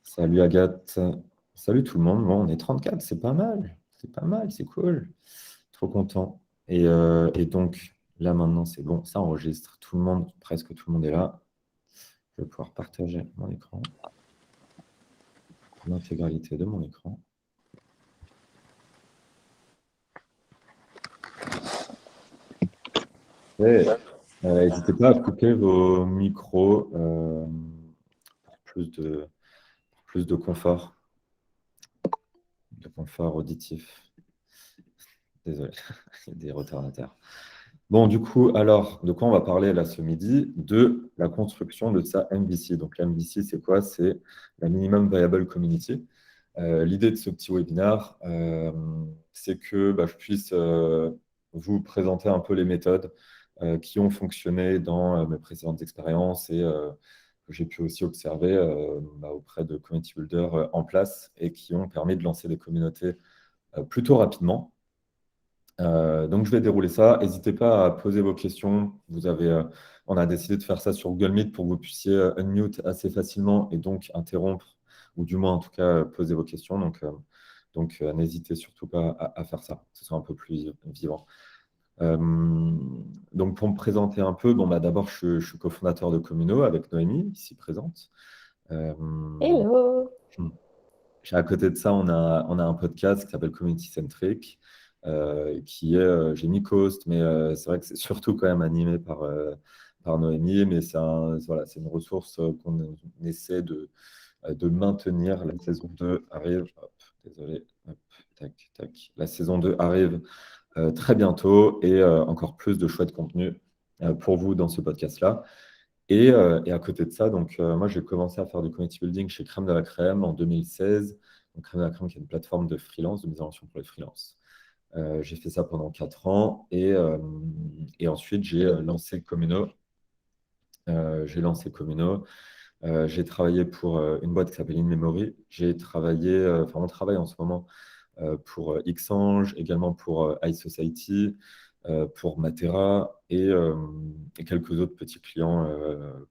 Salut Agathe. Salut tout le monde. Bon, on est 34, c'est pas mal. C'est pas mal, c'est cool. Trop content. Et donc, là maintenant, c'est bon, ça enregistre. Tout le monde, presque tout le monde est là. Je vais pouvoir partager mon écran, l'intégralité de mon écran. Et n'hésitez pas à couper vos micros pour plus de confort auditif. Désolé, il y a des retardataires. Bon, du coup, alors, de quoi on va parler là ce midi? De la construction de sa MVC. Donc, la MVC, c'est quoi? C'est la Minimum Viable Community. L'idée de ce petit webinaire, c'est que je puisse vous présenter un peu les méthodes qui ont fonctionné dans mes précédentes expériences et que j'ai pu aussi observer auprès de community builders en place et qui ont permis de lancer des communautés plutôt rapidement. Donc, je vais dérouler ça. N'hésitez pas à poser vos questions. On a décidé de faire ça sur Google Meet pour que vous puissiez unmute assez facilement et donc interrompre, ou du moins en tout cas poser vos questions. Donc, n'hésitez surtout pas à faire ça, que ce soit un peu plus vivant. Euh, donc, pour me présenter un peu, d'abord, je suis cofondateur de Communo avec Noémie, ici présente. Euh, Hello! À côté de ça, on a un podcast qui s'appelle Community Centric, qui est, j'ai mis Coast, mais c'est vrai que c'est surtout quand même animé par Noémie, mais voilà, c'est une ressource qu'on essaie de maintenir. La saison 2 arrive, hop, désolé, hop, tac, tac. La saison 2 arrive très bientôt et encore plus de chouettes contenus pour vous dans ce podcast-là. Et à côté de ça, moi, j'ai commencé à faire du community building chez Crème de la Crème en 2016. Donc, Crème de la Crème, qui est une plateforme de freelance, de mise en relation pour les freelances. J'ai fait ça pendant 4 ans et ensuite, j'ai lancé Communo. J'ai travaillé pour une boîte qui s'appelle InMemory. On travaille en ce moment pour Xange, également pour iSociety, pour Matera et quelques autres petits clients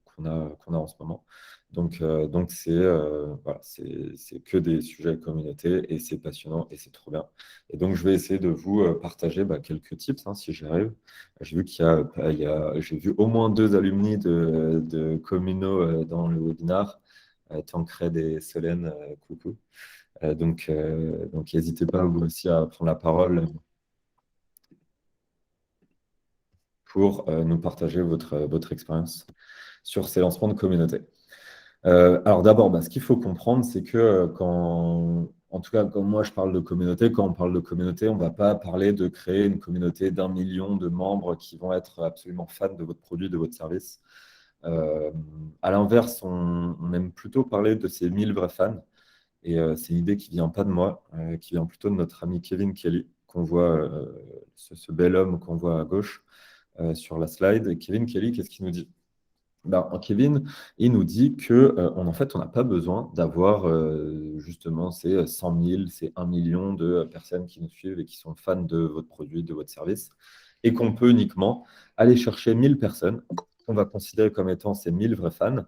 qu'on a en ce moment. Donc voilà, c'est que des sujets communauté et c'est passionnant et c'est trop bien. Et donc, je vais essayer de vous partager quelques tips si j'y arrive. J'ai vu j'ai vu au moins 2 alumni de Communo dans le webinar, Tancred et Solène, coucou. Donc, n'hésitez pas vous aussi à prendre la parole pour nous partager votre expérience sur ces lancements de communauté. Alors d'abord, ce qu'il faut comprendre, c'est que en tout cas, quand moi je parle de communauté, quand on parle de communauté, on ne va pas parler de créer une communauté d'1 million de membres qui vont être absolument fans de votre produit, de votre service. À l'inverse, on aime plutôt parler de ces 1000 vrais fans. Et c'est une idée qui ne vient pas de moi, qui vient plutôt de notre ami Kevin Kelly, qu'on voit, ce bel homme qu'on voit à gauche sur la slide. Et Kevin Kelly, qu'est-ce qu'il nous dit? Kevin, il nous dit en fait, on n'a pas besoin d'avoir justement ces 100 000, ces 1 million de personnes qui nous suivent et qui sont fans de votre produit, de votre service, et qu'on peut uniquement aller chercher 1000 personnes qu'on va considérer comme étant ces 1000 vrais fans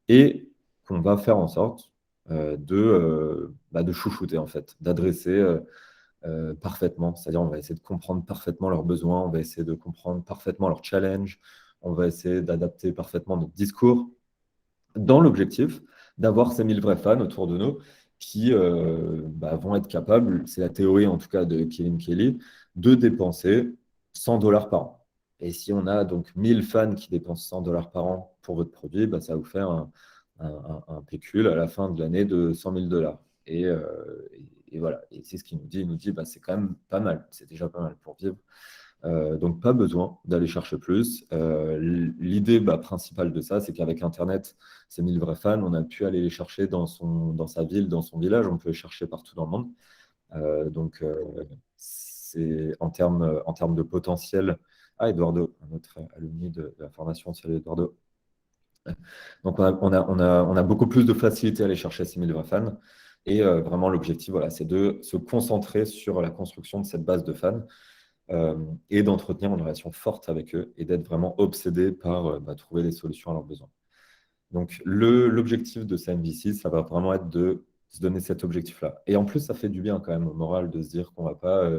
et qu'on va faire en sorte de chouchouter, en fait, d'adresser parfaitement. C'est-à-dire, on va essayer de comprendre parfaitement leurs besoins, on va essayer de comprendre parfaitement leurs challenges, on va essayer d'adapter parfaitement notre discours dans l'objectif d'avoir ces 1000 vrais fans autour de nous qui vont être capables, c'est la théorie en tout cas de Kevin Kelly, de dépenser 100 dollars par an. Et si on a donc 1000 fans qui dépensent 100 dollars par an pour votre produit, ça va vous faire un pécule à la fin de l'année de 100 000 dollars. Et voilà, et c'est ce qu'il nous dit. Il nous dit c'est quand même pas mal, c'est déjà pas mal pour vivre. Donc, pas besoin d'aller chercher plus. L'idée principale de ça, c'est qu'avec Internet, ces 1000 vrais fans, on a pu aller les chercher dans sa ville, dans son village. On peut les chercher partout dans le monde. C'est en termes de potentiel. Ah, Eduardo, un autre alumni de la formation, salut Eduardo. Donc, on a beaucoup plus de facilité à aller chercher ces 1000 vrais fans. Et vraiment, l'objectif, voilà, c'est de se concentrer sur la construction de cette base de fans et d'entretenir une relation forte avec eux et d'être vraiment obsédé par trouver des solutions à leurs besoins. Donc, l'objectif de sa MVC, ça va vraiment être de se donner cet objectif-là. Et en plus, ça fait du bien quand même au moral de se dire qu'on ne va pas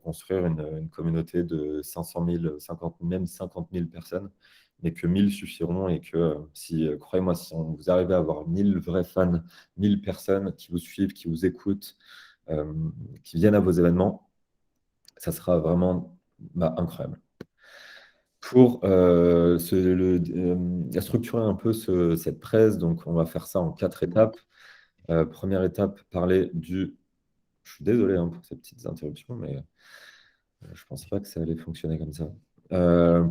construire une communauté de 500 000, 50, même 50 000 personnes, mais que 1000 suffiront et que si, croyez-moi, si vous arrivez à avoir 1000 vrais fans, 1000 personnes qui vous suivent, qui vous écoutent, euh, qui viennent à vos événements, ça sera vraiment incroyable. Pour structurer un peu cette presse, donc on va faire ça en 4 étapes. Première étape, parler du... Je suis désolé hein, pour ces petites interruptions, mais je ne pense pas que ça allait fonctionner comme ça.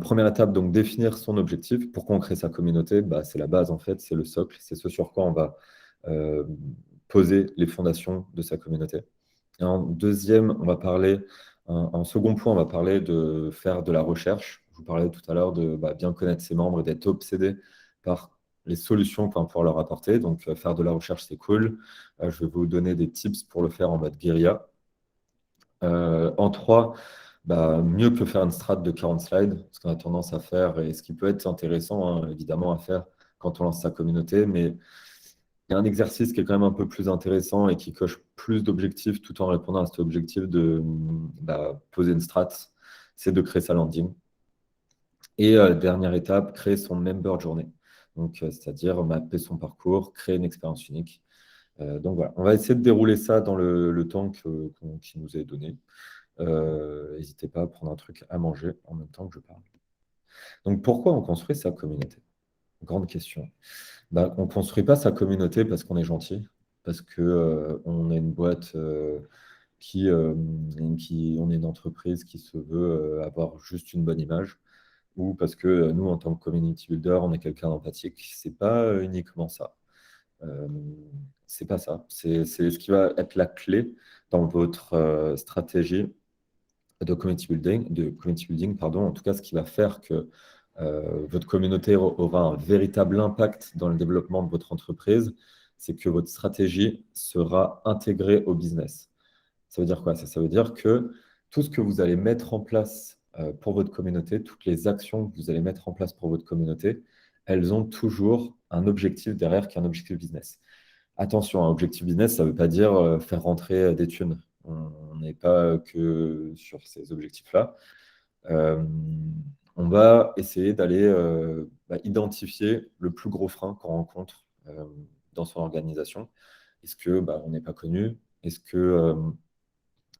Première étape, donc définir son objectif. Pourquoi on crée sa communauté? Bah, c'est la base en fait, c'est le socle, c'est ce sur quoi on va euh, poser les fondations de sa communauté. Et en deuxième, on va parler, en second point, on va parler de faire de la recherche. Je vous parlais tout à l'heure de bien connaître ses membres et d'être obsédé par les solutions qu'on va pouvoir leur apporter. Donc, faire de la recherche, c'est cool. Je vais vous donner des tips pour le faire en mode guérilla. En trois, mieux que faire une strat de 40 slides, ce qu'on a tendance à faire et ce qui peut être intéressant, hein, évidemment, à faire quand on lance sa communauté, mais il y a un exercice qui est quand même un peu plus intéressant et qui coche plus d'objectifs tout en répondant à cet objectif de poser une strat, c'est de créer sa landing. Et dernière étape, créer son member journey. Donc, c'est-à-dire mapper son parcours, créer une expérience unique. Donc voilà, on va essayer de dérouler ça dans le temps qui nous est donné. N'hésitez pas à prendre un truc à manger en même temps que je parle. Donc pourquoi on construit sa communauté? Grande question. On ne construit pas sa communauté parce qu'on est gentil, parce qu'on est une boîte on est une entreprise qui se veut avoir juste une bonne image, ou parce que nous, en tant que community builder, on est quelqu'un d'empathique. C'est pas uniquement ça. Euh, c'est pas ça. C'est ce qui va être la clé dans votre stratégie de community building, pardon, en tout cas, ce qui va faire que votre communauté aura un véritable impact dans le développement de votre entreprise, c'est que votre stratégie sera intégrée au business. Ça veut dire quoi? Ça veut dire que tout ce que vous allez mettre en place pour votre communauté, toutes les actions que vous allez mettre en place pour votre communauté, elles ont toujours un objectif derrière qui est un objectif business. Attention, un objectif business, ça ne veut pas dire faire rentrer des thunes. On n'est pas que sur ces objectifs-là. Euh, on va essayer d'aller identifier le plus gros frein qu'on rencontre dans son organisation. Est-ce que on n'est pas connu? Est-ce que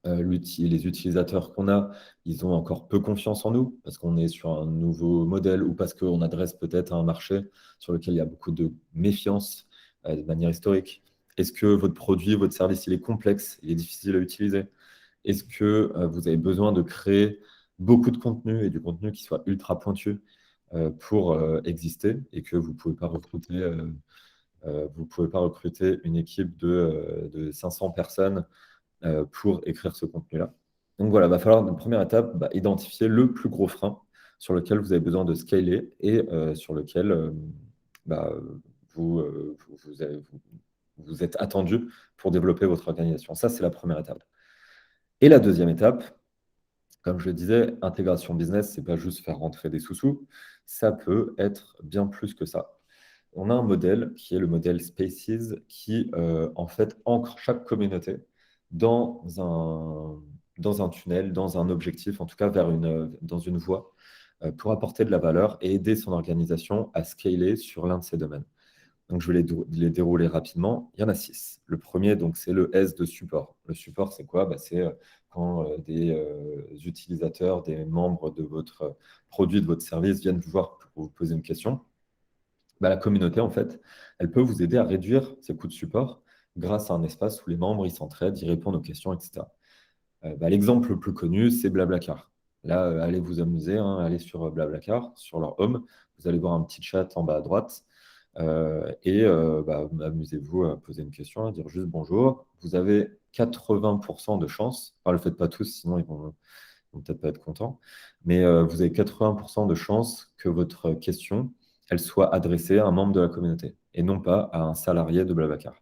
les utilisateurs qu'on a, ils ont encore peu confiance en nous parce qu'on est sur un nouveau modèle ou parce qu'on adresse peut-être un marché sur lequel il y a beaucoup de méfiance de manière historique? Est-ce que votre produit, votre service, il est complexe, il est difficile à utiliser? Est-ce que vous avez besoin de créer beaucoup de contenu et du contenu qui soit ultra pointu pour exister et que vous ne pouvez pas recruter, vous pouvez pas recruter une équipe de 500 personnes pour écrire ce contenu-là. Donc voilà, il va falloir, une première étape, identifier le plus gros frein sur lequel vous avez besoin de scaler et sur lequel bah, vous êtes attendu pour développer votre organisation. Ça, c'est la première étape. Et la deuxième étape, comme je le disais, intégration business, c'est pas juste faire rentrer des sous-sous, ça peut être bien plus que ça. On a un modèle qui est le modèle Spaces qui, en fait, ancre chaque communauté dans dans un tunnel, dans un objectif, en tout cas dans une voie, pour apporter de la valeur et aider son organisation à scaler sur l'un de ces domaines. Donc, je vais les dérouler rapidement. Il y en a 6. Le premier, donc, c'est le S de support. Le support, c'est quoi? C'est quand des utilisateurs, des membres de votre produit, de votre service viennent vous voir pour vous poser une question. La communauté, en fait, elle peut vous aider à réduire ces coûts de support grâce à un espace où les membres ils s'entraident, ils répondent aux questions, etc. L'exemple le plus connu, c'est Blablacar. Là, allez vous amuser, hein, allez sur Blablacar, sur leur home. Vous allez voir un petit chat en bas à droite. Amusez-vous à poser une question, à dire juste bonjour. Vous avez 80% de chance, ne le faites pas tous, sinon ils vont peut-être pas être contents, mais vous avez 80% de chance que votre question, elle soit adressée à un membre de la communauté et non pas à un salarié de Blablacar.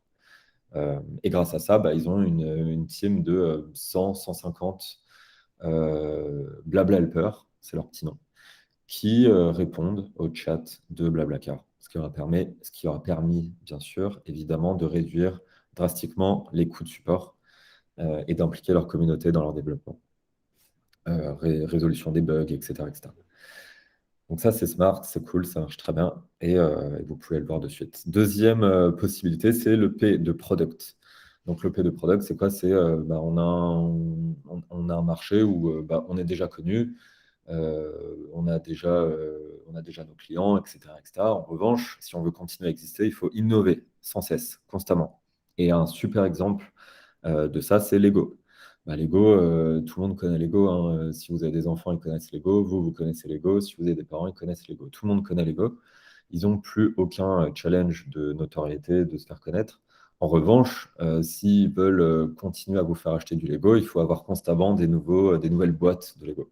Et grâce à ça, ils ont une team de 100, 150 Blabla Helper, c'est leur petit nom, qui répondent au chat de Blablacar. ce qui aura permis, bien sûr, évidemment, de réduire drastiquement les coûts de support et d'impliquer leur communauté dans leur développement, résolution des bugs, etc., etc. Donc ça, c'est smart, c'est cool, ça marche très bien et vous pouvez le voir de suite. Deuxième possibilité, c'est le P de product. Donc le P de product, c'est quoi? C'est on a un marché où on est déjà connu, on a déjà nos clients, etc., etc. En revanche, si on veut continuer à exister, il faut innover sans cesse, constamment. Et un super exemple de ça, c'est Lego. Lego, tout le monde connaît Lego, hein. Si vous avez des enfants, ils connaissent Lego. Vous connaissez Lego. Si vous avez des parents, ils connaissent Lego. Tout le monde connaît Lego. Ils n'ont plus aucun challenge de notoriété, de se faire connaître. En revanche, s'ils veulent continuer à vous faire acheter du Lego, il faut avoir constamment des nouvelles boîtes de Lego.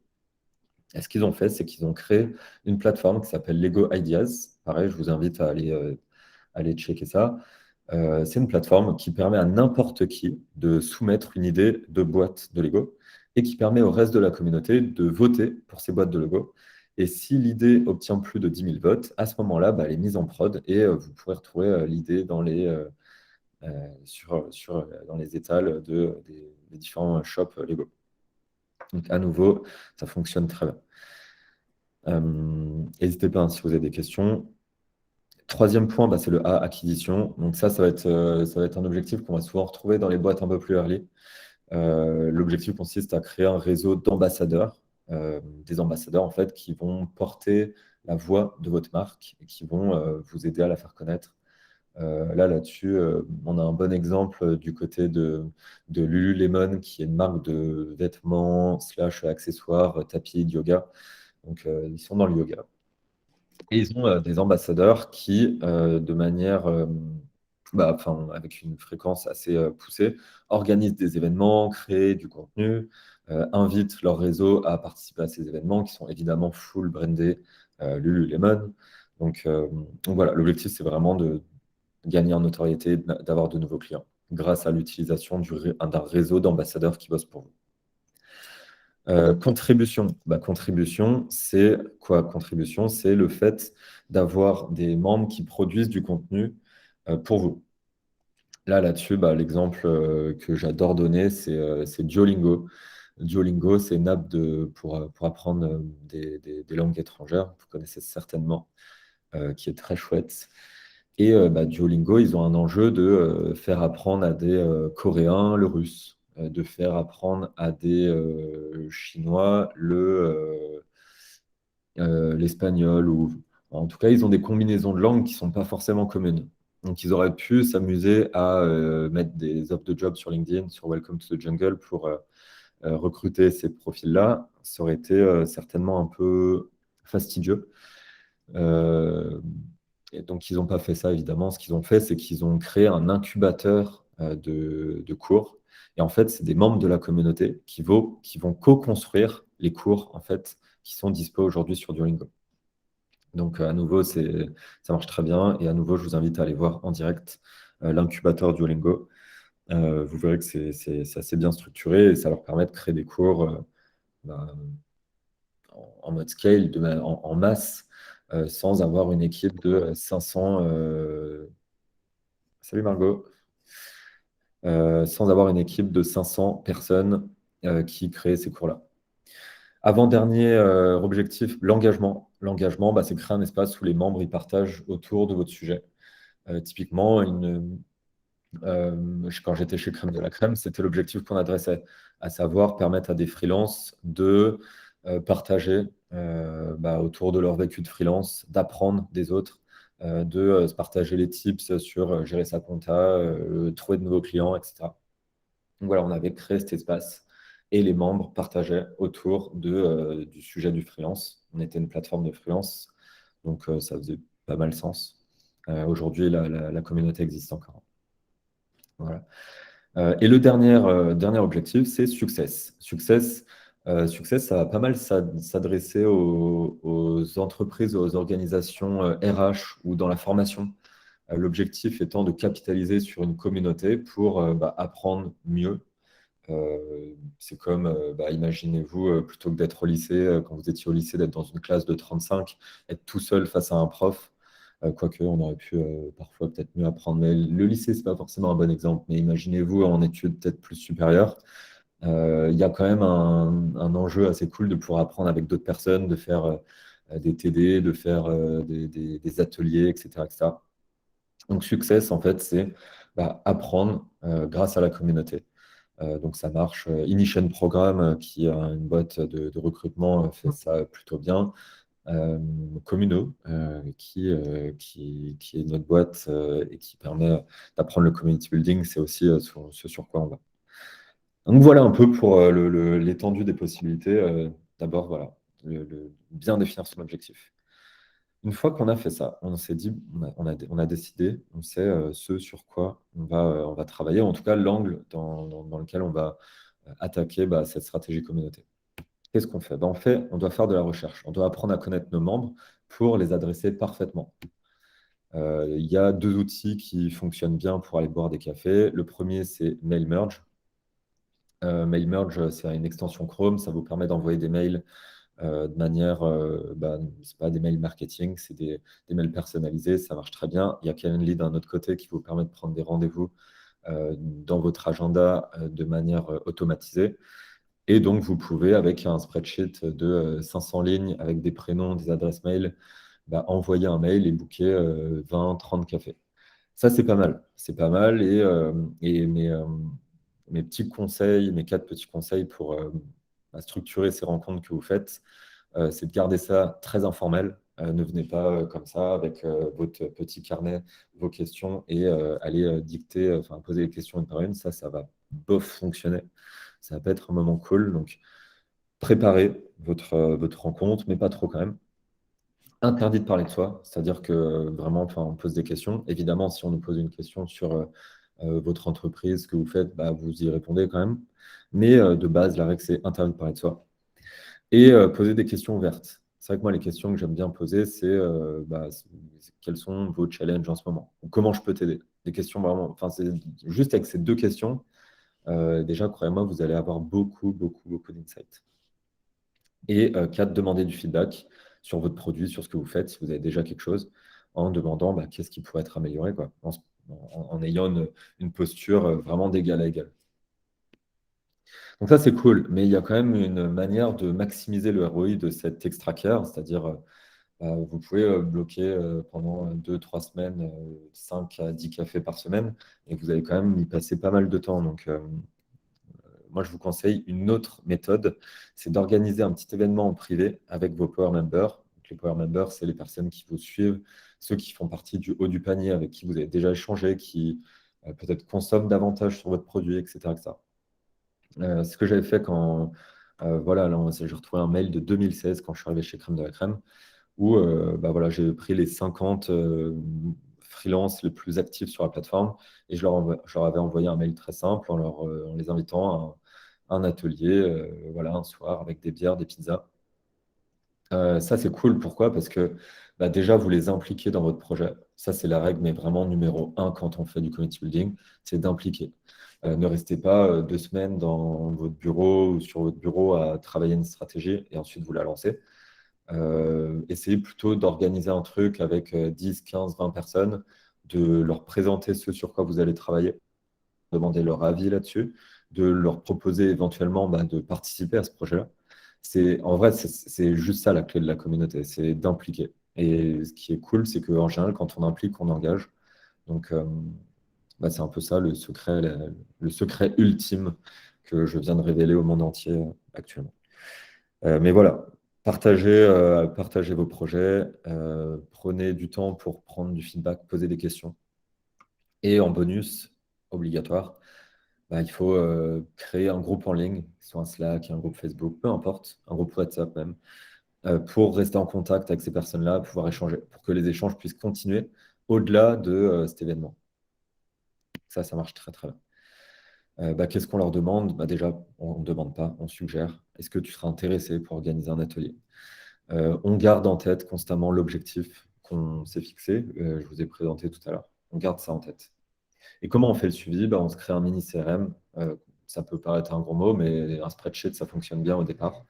Et ce qu'ils ont fait, c'est qu'ils ont créé une plateforme qui s'appelle Lego Ideas. Pareil, je vous invite à aller checker ça. C'est une plateforme qui permet à n'importe qui de soumettre une idée de boîte de Lego et qui permet au reste de la communauté de voter pour ces boîtes de Lego. Et si l'idée obtient plus de 10 000 votes, à ce moment-là, elle est mise en prod et vous pourrez retrouver l'idée dans les étals des différents shops Lego. Donc, à nouveau, ça fonctionne très bien. N'hésitez pas, hein, si vous avez des questions. Troisième point, c'est le A, acquisition. Donc ça va être un objectif qu'on va souvent retrouver dans les boîtes un peu plus early. L'objectif consiste à créer un réseau d'ambassadeurs, des ambassadeurs en fait qui vont porter la voix de votre marque et qui vont vous aider à la faire connaître. Là-dessus, on a un bon exemple du côté de Lululemon, qui est une marque de vêtements slash accessoires, tapis de yoga. Donc, ils sont dans le yoga. Et ils ont des ambassadeurs qui, de manière, avec une fréquence assez poussée, organisent des événements, créent du contenu, invitent leur réseau à participer à ces événements qui sont évidemment full brandés Lululemon. Donc voilà, l'objectif, c'est vraiment de gagner en notoriété, d'avoir de nouveaux clients grâce à l'utilisation d'un réseau d'ambassadeurs qui bossent pour vous. Contribution. Contribution, c'est quoi? Contribution, c'est le fait d'avoir des membres qui produisent du contenu pour vous. Là-dessus, l'exemple que j'adore donner, c'est Duolingo. Duolingo, c'est une app pour apprendre des langues étrangères, vous connaissez certainement, qui est très chouette. Et Duolingo, ils ont un enjeu de faire apprendre à des Coréens le russe, de faire apprendre à des Chinois l'espagnol, ou en tout cas, ils ont des combinaisons de langues qui ne sont pas forcément communes. Donc, ils auraient pu s'amuser à mettre des offres de job sur LinkedIn, sur Welcome to the Jungle pour recruter ces profils-là. Ça aurait été certainement un peu fastidieux. Et donc, ils n'ont pas fait ça, évidemment. Ce qu'ils ont fait, c'est qu'ils ont créé un incubateur de cours. Et en fait, c'est des membres de la communauté qui vont co-construire les cours en fait, qui sont dispo aujourd'hui sur Duolingo. Donc, à nouveau, ça marche très bien. Et à nouveau, je vous invite à aller voir en direct l'incubateur Duolingo. Vous verrez que c'est assez bien structuré et ça leur permet de créer des cours en mode scale, en masse, sans avoir une équipe de 500. Salut Margot. Sans avoir une équipe de 500 personnes qui créent ces cours-là. Avant-dernier objectif, l'engagement. L'engagement, c'est créer un espace où les membres y partagent autour de votre sujet. Typiquement, quand j'étais chez Crème de la Crème, c'était l'objectif qu'on adressait, à savoir permettre à des freelances de partager autour de leur vécu de freelance, d'apprendre des autres, de se partager les tips sur gérer sa compta, trouver de nouveaux clients, etc. Donc voilà, on avait créé cet espace et les membres partageaient autour du sujet du freelance. On était une plateforme de freelance, donc ça faisait pas mal sens. Aujourd'hui, la communauté existe encore. Voilà. Et le dernier objectif, c'est Success. Success, ça va pas mal s'adresser aux entreprises, aux organisations RH ou dans la formation. L'objectif étant de capitaliser sur une communauté pour apprendre mieux. C'est comme, imaginez-vous, plutôt que d'être au lycée, quand vous étiez au lycée, d'être dans une classe de 35, être tout seul face à un prof. Quoique, on aurait pu parfois peut-être mieux apprendre. Mais le lycée, c'est pas forcément un bon exemple. Mais imaginez-vous en études peut-être plus supérieures. Il y a quand même un enjeu assez cool de pouvoir apprendre avec d'autres personnes, de faire des TD, de faire des ateliers, etc., etc. Donc, Success, en fait, c'est apprendre grâce à la communauté. Donc, ça marche. Ignition Programme, qui est une boîte de recrutement, fait ça plutôt bien. Communo, qui est notre boîte et qui permet d'apprendre le community building, c'est aussi ce sur quoi on va. Donc voilà un peu pour l'étendue des possibilités. D'abord, voilà, bien définir son objectif. Une fois qu'on a fait ça, on s'est dit, on a décidé, on sait ce sur quoi on va travailler, en tout cas l'angle dans lequel on va attaquer cette stratégie communauté. Qu'est-ce qu'on fait? On doit faire de la recherche. On doit apprendre à connaître nos membres pour les adresser parfaitement. Il y a deux outils qui fonctionnent bien pour aller boire des cafés. Le premier, c'est MailMerge. MailMerge, c'est une extension Chrome. Ça vous permet d'envoyer des mails de manière, c'est pas des mails marketing, c'est des mails personnalisés. Ça marche très bien. Il y a Calendly d'un autre côté qui vous permet de prendre des rendez-vous dans votre agenda de manière automatisée. Et donc, vous pouvez, avec un spreadsheet de 500 lignes, avec des prénoms, des adresses mail, envoyer un mail et booker 20, 30 cafés. Ça, c'est pas mal. C'est pas mal. Et mes petits conseils, mes 4 petits conseils pour structurer ces rencontres que vous faites, c'est de garder ça très informel. Ne venez pas comme ça avec votre petit carnet, vos questions et aller dicter, enfin poser les questions une par une. Ça va bof fonctionner. Ça va pas être un moment cool. Donc, préparez votre rencontre, mais pas trop quand même. Interdit de parler de soi, c'est-à-dire que vraiment, enfin, on pose des questions. Évidemment, si on nous pose une question sur votre entreprise, ce que vous faites, vous y répondez quand même. Mais de base, la règle, c'est interdit de parler de soi. Et poser des questions ouvertes. C'est vrai que moi, les questions que j'aime bien poser, c'est quels sont vos challenges en ce moment? Ou comment je peux t'aider? Des questions vraiment, enfin, c'est juste avec ces 2 questions, déjà, croyez-moi, vous allez avoir beaucoup, beaucoup, beaucoup d'insights. Et 4, demander du feedback sur votre produit, sur ce que vous faites, si vous avez déjà quelque chose, en demandant qu'est-ce qui pourrait être amélioré, quoi, en ayant une posture vraiment d'égal à égal. Donc ça, c'est cool, mais il y a quand même une manière de maximiser le ROI de cet extra care, c'est-à-dire vous pouvez bloquer pendant 2, 3 semaines 5 à 10 cafés par semaine, et vous allez quand même y passer pas mal de temps. Donc moi, je vous conseille une autre méthode, c'est d'organiser un petit événement en privé avec vos Power Members. Donc, les Power Members, c'est les personnes qui vous suivent, ceux qui font partie du haut du panier, avec qui vous avez déjà échangé, qui peut-être consomment davantage sur votre produit, etc., etc. Ce que j'avais fait quand, voilà, là, j'ai retrouvé un mail de 2016 quand je suis arrivé chez Crème de la Crème, où voilà, j'ai pris les 50 freelances les plus actifs sur la plateforme et je leur avais envoyé un mail très simple en les invitant à un atelier, voilà, un soir avec des bières, des pizzas. Ça, c'est cool. Pourquoi? Parce que déjà, vous les impliquez dans votre projet. Ça, c'est la règle, mais vraiment numéro 1 quand on fait du community building, c'est d'impliquer. Ne restez pas 2 semaines dans votre bureau ou sur votre bureau à travailler une stratégie et ensuite vous la lancez. Essayez plutôt d'organiser un truc avec 10, 15, 20 personnes, de leur présenter ce sur quoi vous allez travailler, demander leur avis là-dessus, de leur proposer éventuellement de participer à ce projet-là. En vrai, c'est juste ça la clé de la communauté, c'est d'impliquer. Et ce qui est cool, c'est qu'en général, quand on implique, on engage. Donc, c'est un peu ça le secret ultime que je viens de révéler au monde entier actuellement. Mais voilà, partagez vos projets, prenez du temps pour prendre du feedback, poser des questions. Et en bonus, obligatoire, il faut créer un groupe en ligne, soit un Slack, un groupe Facebook, peu importe, un groupe WhatsApp même, pour rester en contact avec ces personnes-là, pouvoir échanger, pour que les échanges puissent continuer au-delà de cet événement. Ça marche très très bien. Qu'est-ce qu'on leur demande? Déjà, on ne demande pas, on suggère. Est-ce que tu seras intéressé pour organiser un atelier? On garde en tête constamment l'objectif qu'on s'est fixé. Je vous ai présenté tout à l'heure. On garde ça en tête. Et comment on fait le suivi? On se crée un mini CRM. Ça peut paraître un gros mot, mais un spreadsheet, ça fonctionne bien au départ.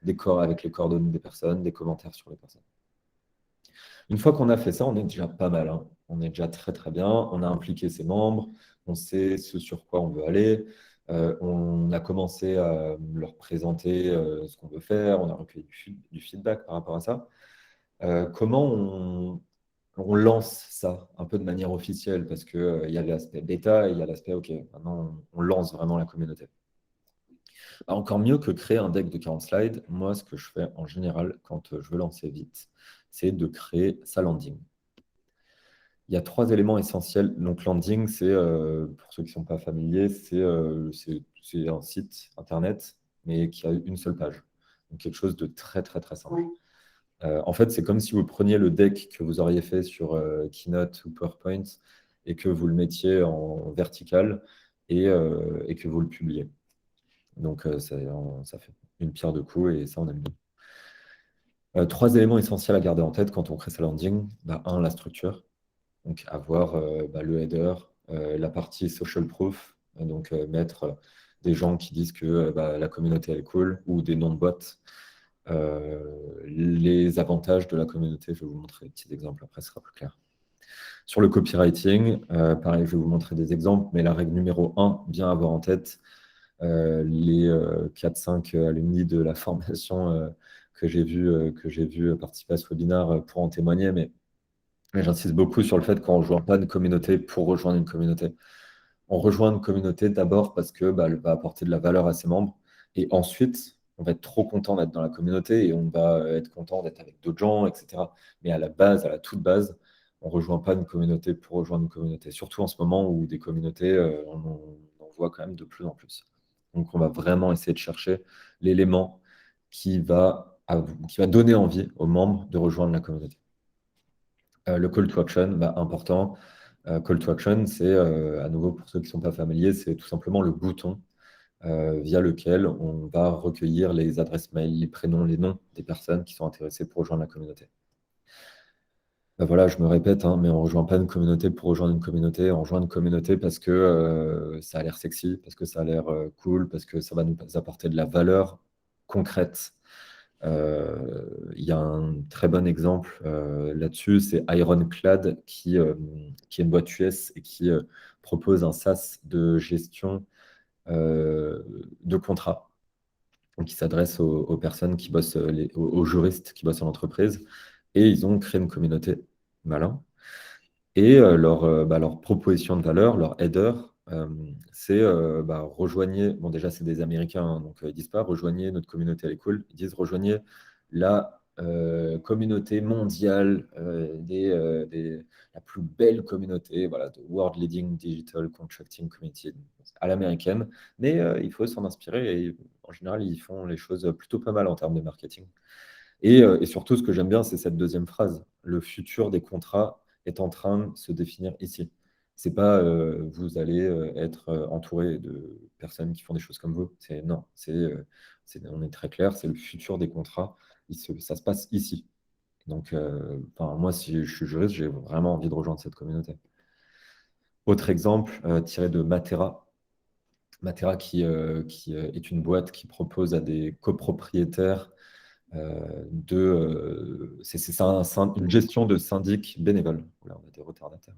Des corps avec les coordonnées des personnes, des commentaires sur les personnes. Une fois qu'on a fait ça, on est déjà pas mal, hein. On est déjà très très bien. On a impliqué ses membres, on sait ce sur quoi on veut aller. On a commencé à leur présenter ce qu'on veut faire. On a recueilli du feedback par rapport à ça. Comment on lance ça un peu de manière officielle? Parce que, il y a l'aspect bêta et il y a l'aspect, OK, maintenant on lance vraiment la communauté. Encore mieux que créer un deck de 40 slides, moi, ce que je fais en général quand je veux lancer vite, c'est de créer sa landing. Il y a trois éléments essentiels. Donc, landing, c'est, pour ceux qui ne sont pas familiers, c'est un site internet, mais qui a une seule page. Donc, quelque chose de très, très, très simple. En fait, c'est comme si vous preniez le deck que vous auriez fait sur Keynote ou PowerPoint et que vous le mettiez en vertical et que vous le publiez. Donc, ça fait une pierre deux coups et ça, on aime bien. Trois éléments essentiels à garder en tête quand on crée sa landing. Bah, un, la structure. Donc, avoir le header, la partie social proof, donc mettre des gens qui disent que la communauté elle est cool ou des noms de boîtes. Les avantages de la communauté, je vais vous montrer des petits exemples, après ce sera plus clair. Sur le copywriting, pareil, je vais vous montrer des exemples, mais la règle numéro 1, bien avoir en tête, les 4-5 alumni de la formation que j'ai vu participer à ce webinaire pour en témoigner, mais j'insiste beaucoup sur le fait qu'on ne rejoint pas une communauté pour rejoindre une communauté. On rejoint une communauté d'abord parce que elle va apporter de la valeur à ses membres. Et ensuite, on va être trop content d'être dans la communauté et on va être content d'être avec d'autres gens, etc. Mais à la base, à la toute base, on ne rejoint pas une communauté pour rejoindre une communauté. Surtout en ce moment où des communautés, on en voit quand même de plus en plus. Donc, on va vraiment essayer de chercher l'élément qui va donner envie aux membres de rejoindre la communauté. Le call to action, important. Call to action, c'est, à nouveau, pour ceux qui ne sont pas familiers, c'est tout simplement le bouton via lequel on va recueillir les adresses mail, les prénoms, les noms des personnes qui sont intéressées pour rejoindre la communauté. Voilà, je me répète, hein, mais on ne rejoint pas une communauté pour rejoindre une communauté. On rejoint une communauté parce que ça a l'air sexy, parce que ça a l'air cool, parce que ça va nous apporter de la valeur concrète. Il y a un très bon exemple là-dessus, c'est Ironclad qui est une boîte US et qui propose un SaaS de gestion de contrats, donc qui s'adresse aux personnes qui bossent, aux juristes qui bossent en entreprise. Et ils ont créé une communauté, malin. Et leur proposition de valeur, leur header, c'est rejoignez, bon déjà c'est des Américains, hein, donc ils disent pas rejoignez notre communauté, elle est cool, ils disent rejoignez la communauté mondiale, la plus belle communauté, voilà, de World Leading Digital Contracting Community, à l'américaine, mais il faut s'en inspirer et en général ils font les choses plutôt pas mal en termes de marketing. Et surtout, ce que j'aime bien, c'est cette deuxième phrase. Le futur des contrats est en train de se définir ici. C'est pas vous allez être entouré de personnes qui font des choses comme vous. Non, on est très clair, c'est le futur des contrats. Ça se passe ici. Donc, moi, si je suis juriste, j'ai vraiment envie de rejoindre cette communauté. Autre exemple, tiré de Matera. Matera qui est une boîte qui propose à des copropriétaires c'est une gestion de syndic bénévole. Là, on a des retardataires.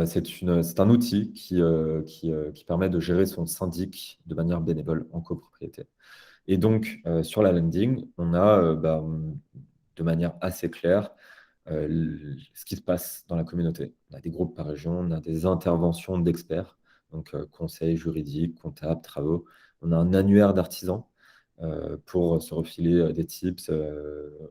C'est un outil qui permet de gérer son syndic de manière bénévole en copropriété. Et donc, sur la landing, on a de manière assez claire ce qui se passe dans la communauté. On a des groupes par région, on a des interventions d'experts, donc conseils juridiques, comptables, travaux. On a un annuaire d'artisans pour se refiler des tips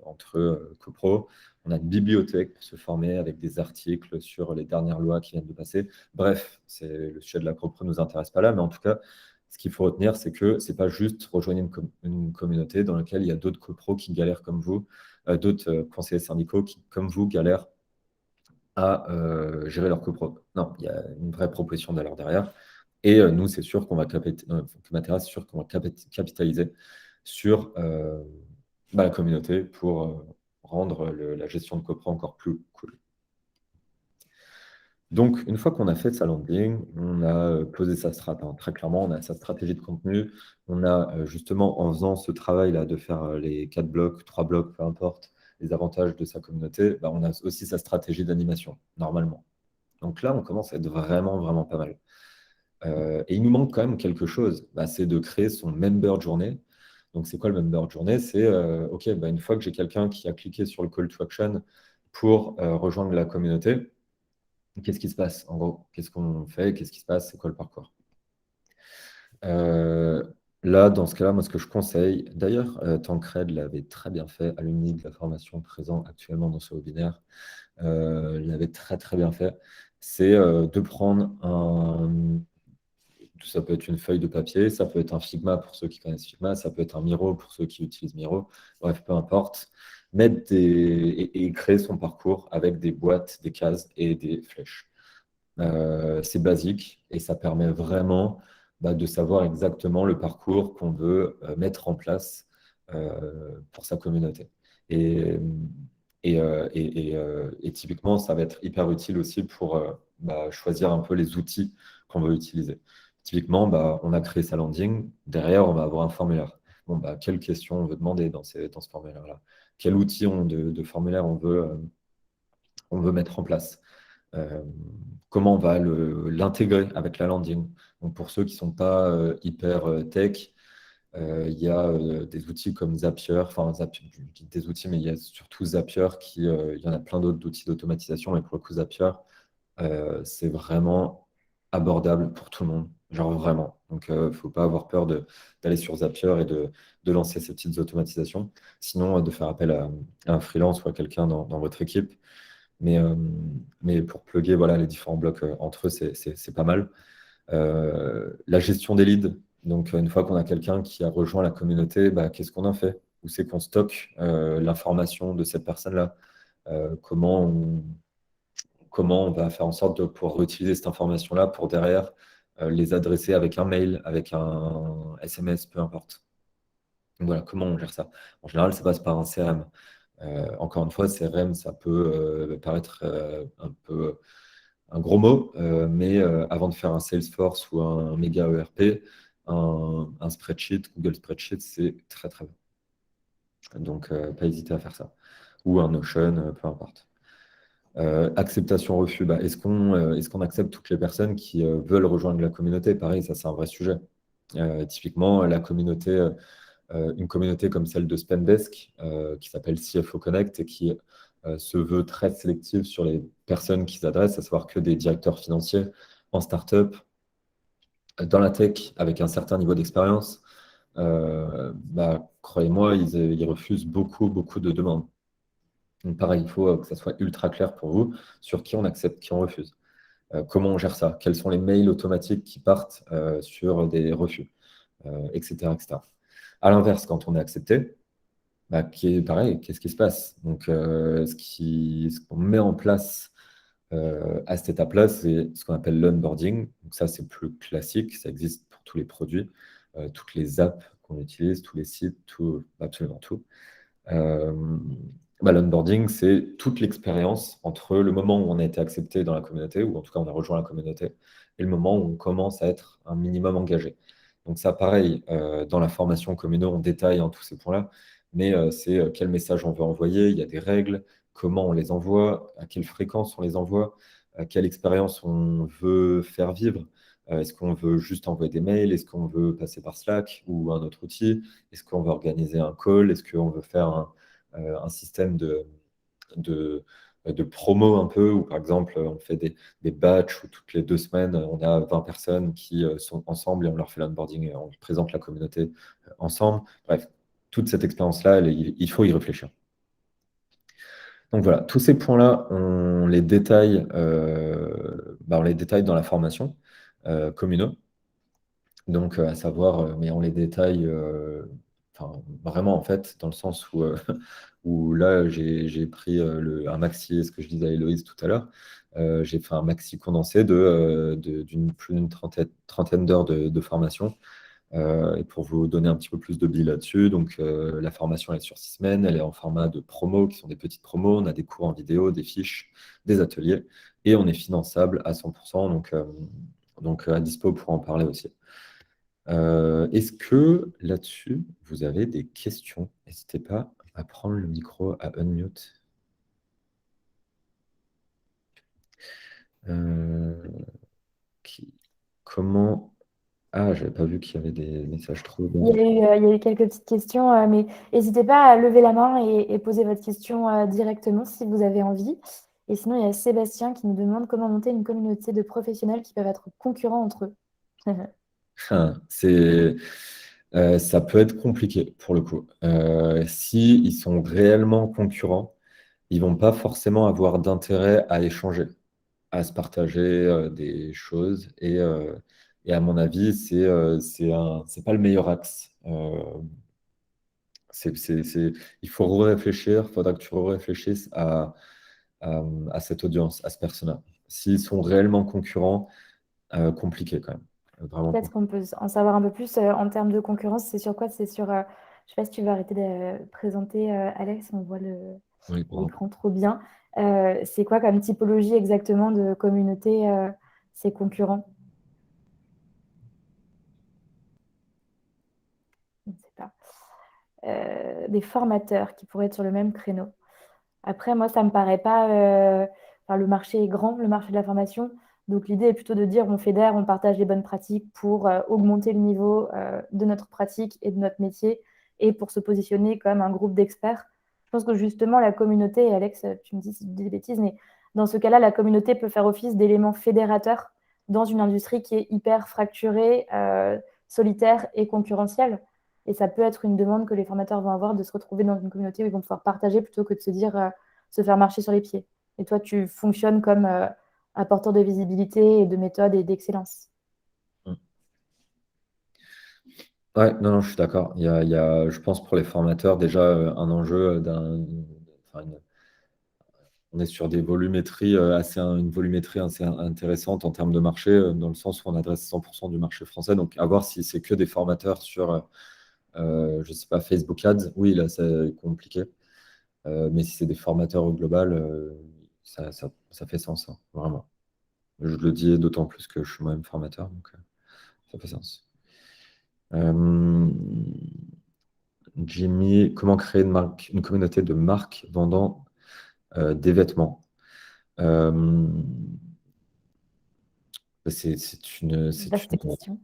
entre copros. On a une bibliothèque pour se former avec des articles sur les dernières lois qui viennent de passer. Bref, le sujet de la copro ne nous intéresse pas là, mais en tout cas, ce qu'il faut retenir, c'est que ce n'est pas juste rejoindre une communauté dans laquelle il y a d'autres copros qui galèrent comme vous, d'autres conseillers syndicaux qui, comme vous, galèrent à gérer leur copro. Non, il y a une vraie proposition de valeur derrière. Et nous, c'est sûr qu'on va capitaliser sur la communauté pour rendre la gestion de copro encore plus cool. Donc, une fois qu'on a fait sa landing, on a posé sa strat, hein, très clairement, on a sa stratégie de contenu. On a justement, en faisant ce travail-là de faire les 4 blocs, 3 blocs, peu importe, les avantages de sa communauté, bah, on a aussi sa stratégie d'animation, normalement. Donc là, on commence à être vraiment, vraiment pas mal. Et il nous manque quand même quelque chose, bah, c'est de créer son member journée. Donc, c'est quoi le member journée? C'est, OK, bah, une fois que j'ai quelqu'un qui a cliqué sur le call to action pour rejoindre la communauté, qu'est-ce qui se passe? En gros, qu'est-ce qu'on fait? Qu'est-ce qui se passe? C'est quoi le parcours? Euh, Là, dans ce cas-là, moi, ce que je conseille, d'ailleurs, Tancred l'avait très bien fait, alumni de la formation présent actuellement dans ce webinaire, l'avait très, très bien fait, c'est de prendre ça peut être une feuille de papier, ça peut être un Figma pour ceux qui connaissent Figma, ça peut être un Miro pour ceux qui utilisent Miro, bref, peu importe, et créer son parcours avec des boîtes, des cases et des flèches. C'est basique et ça permet vraiment bah, de savoir exactement le parcours qu'on veut mettre en place pour sa communauté. Et, et typiquement, ça va être hyper utile aussi pour bah, choisir un peu les outils qu'on veut utiliser. Typiquement, bah, on a créé sa landing. Derrière, on va avoir un formulaire. Bon, bah, quelles questions on veut demander dans ce formulaire-là? Quel outil de formulaire on veut mettre en place? euh, Comment on va l'intégrer avec la landing. Donc pour ceux qui ne sont pas hyper tech, il y a des outils comme Zapier, enfin Zapier, je dis des outils, mais il y a surtout Zapier il y en a plein d'autres d'outils d'automatisation, mais pour le coup Zapier, c'est vraiment abordable pour tout le monde, genre vraiment. Donc il ne faut pas avoir peur d'aller sur Zapier et de lancer ces petites automatisations. Sinon, de faire appel à un freelance ou à quelqu'un dans votre équipe mais, euh, mais pour plugger voilà, les différents blocs entre eux, c'est pas mal. La gestion des leads. Donc, une fois qu'on a quelqu'un qui a rejoint la communauté, bah, qu'est-ce qu'on en fait? Où c'est qu'on stocke l'information de cette personne-là? Comment comment on va faire en sorte de pouvoir réutiliser cette information-là pour derrière les adresser avec un mail, avec un SMS, peu importe. Donc, voilà, comment on gère ça? En général, ça passe par un CRM. Encore une fois, CRM, ça peut paraître un peu un gros mot, mais avant de faire un Salesforce ou un méga ERP, un spreadsheet, Google Spreadsheet, c'est très très bien. Donc, pas hésiter à faire ça. Ou un Notion, peu importe. Acceptation-refus, bah, est-ce qu'on accepte toutes les personnes qui veulent rejoindre la communauté? Pareil, ça c'est un vrai sujet. Typiquement, une communauté comme celle de Spendesk, qui s'appelle CFO Connect et qui se veut très sélective sur les personnes qu'ils adressent, à savoir que des directeurs financiers en startup, dans la tech, avec un certain niveau d'expérience. Bah, croyez-moi, ils refusent beaucoup, beaucoup de demandes. Donc pareil, il faut que ça soit ultra clair pour vous sur qui on accepte, qui on refuse. Comment on gère ça? Quels sont les mails automatiques qui partent sur des refus, etc., etc. À l'inverse, quand on est accepté, bah, qui est pareil, qu'est-ce qui se passe? Donc, ce qu'on met en place à cette étape-là, c'est ce qu'on appelle l'onboarding. Donc, ça, c'est plus classique, ça existe pour tous les produits, toutes les apps qu'on utilise, tous les sites, tout, absolument tout. Euh, Bah, l'onboarding, c'est toute l'expérience entre le moment où on a été accepté dans la communauté, ou en tout cas on a rejoint la communauté, et le moment où on commence à être un minimum engagé. Donc ça, pareil, dans la formation communautaire, on détaille tous ces points-là, mais c'est quel message on veut envoyer, il y a des règles, comment on les envoie, à quelle fréquence on les envoie, quelle expérience on veut faire vivre. Est-ce qu'on veut juste envoyer des mails? Est-ce qu'on veut passer par Slack ou un autre outil? Est-ce qu'on veut organiser un call? Est-ce qu'on veut faire un système de, de promo un peu, où par exemple on fait des batchs où toutes les 2 semaines on a 20 personnes qui sont ensemble et on leur fait l'onboarding et on leur présente la communauté ensemble. Bref, toute cette expérience-là, il faut y réfléchir. Donc voilà, tous ces points-là, on les détaille dans la formation communo. Donc, à savoir, mais on les détaille enfin, vraiment en fait, dans le sens où, où là, j'ai pris un maxi, ce que je disais à Héloïse tout à l'heure, j'ai fait un maxi condensé d'une plus d'une trentaine d'heures de formation. Et pour vous donner un petit peu plus de billes là-dessus, donc la formation elle est sur 6 semaines, elle est en format de promo, qui sont des petites promos, on a des cours en vidéo, des fiches, des ateliers, et on est finançable à 100%, donc à dispo pour en parler aussi. Est-ce que là-dessus, vous avez des questions? N'hésitez pas Apprendre le micro à unmute. Euh, qui- Comment... Ah, j'avais pas vu qu'il y avait des messages trop bien. Il y a eu quelques petites questions, mais n'hésitez pas à lever la main et poser votre question directement si vous avez envie. Et sinon, il y a Sébastien qui nous demande comment monter une communauté de professionnels qui peuvent être concurrents entre eux. Enfin, ça peut être compliqué pour le coup. Si ils sont réellement concurrents, ils vont pas forcément avoir d'intérêt à échanger, à se partager des choses. Et à mon avis, c'est pas le meilleur axe. Il faut réfléchir. Il faudra que tu réfléchisses à cette audience, à ce persona. S'ils sont réellement concurrents, compliqué quand même. Vraiment Peut-être compliqué. qu'on peut en savoir un peu plus en termes de concurrence. C'est sur quoi? C'est sur. Je sais pas si tu veux arrêter de présenter, Alex, on voit Oui, pardon. l'écran trop bien. C'est quoi comme typologie exactement de communauté ces concurrents? Je ne sais pas. Des formateurs qui pourraient être sur le même créneau. Après, moi, ça me paraît pas. Enfin, le marché est grand, le marché de la formation. Donc, l'idée est plutôt de dire on fédère, on partage les bonnes pratiques pour augmenter le niveau de notre pratique et de notre métier et pour se positionner comme un groupe d'experts. Je pense que justement, la communauté, et Alex, tu me dis si je dis des bêtises, mais dans ce cas-là, la communauté peut faire office d'élément fédérateur dans une industrie qui est hyper fracturée, solitaire et concurrentielle. Et ça peut être une demande que les formateurs vont avoir de se retrouver dans une communauté où ils vont pouvoir partager plutôt que de se dire se faire marcher sur les pieds. Et toi, tu fonctionnes comme apporteur de visibilité et de méthode et d'excellence. Mm. Ouais, non, non, je suis d'accord. Je pense, pour les formateurs, déjà un enjeu enfin, on est sur des volumétries une volumétrie assez intéressante en termes de marché, dans le sens où on adresse 100% du marché français. Donc, à voir si c'est que des formateurs sur, je sais pas, Facebook Ads. Oui, là, c'est compliqué. Mais si c'est des formateurs au global, ça fait sens, hein, vraiment. Je le dis d'autant plus que je suis moi-même formateur, donc ça fait sens. Euh, Jimmy, comment créer une communauté de marques vendant des vêtements? Euh, Vaste question.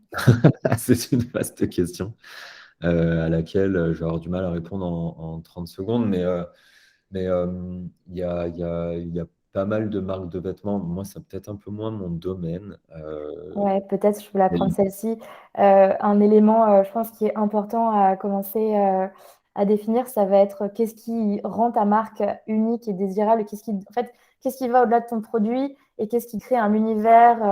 c'est une vaste question à laquelle je vais avoir du mal à répondre en 30 secondes, mais il y a pas mal de marques de vêtements. Moi, c'est peut-être un peu moins mon domaine. Ouais, peut-être je peux la Mais- prendre celle-ci. Un élément, je pense, qui est important à commencer à définir, ça va être qu'est-ce qui rend ta marque unique et désirable, et en fait, qu'est-ce qui va au-delà de ton produit et qu'est-ce qui crée un univers,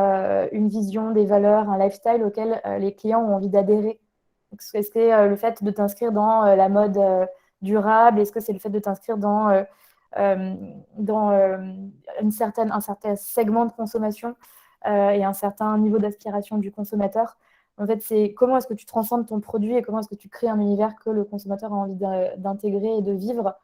une vision, des valeurs, un lifestyle auquel les clients ont envie d'adhérer. Est-ce que c'est le fait de t'inscrire dans la mode durable? Est-ce que c'est le fait de t'inscrire euh, dans un certain segment de consommation et un certain niveau d'aspiration du consommateur? En fait, c'est comment est-ce que tu transcendes ton produit et comment est-ce que tu crées un univers que le consommateur a envie d'intégrer et de vivre.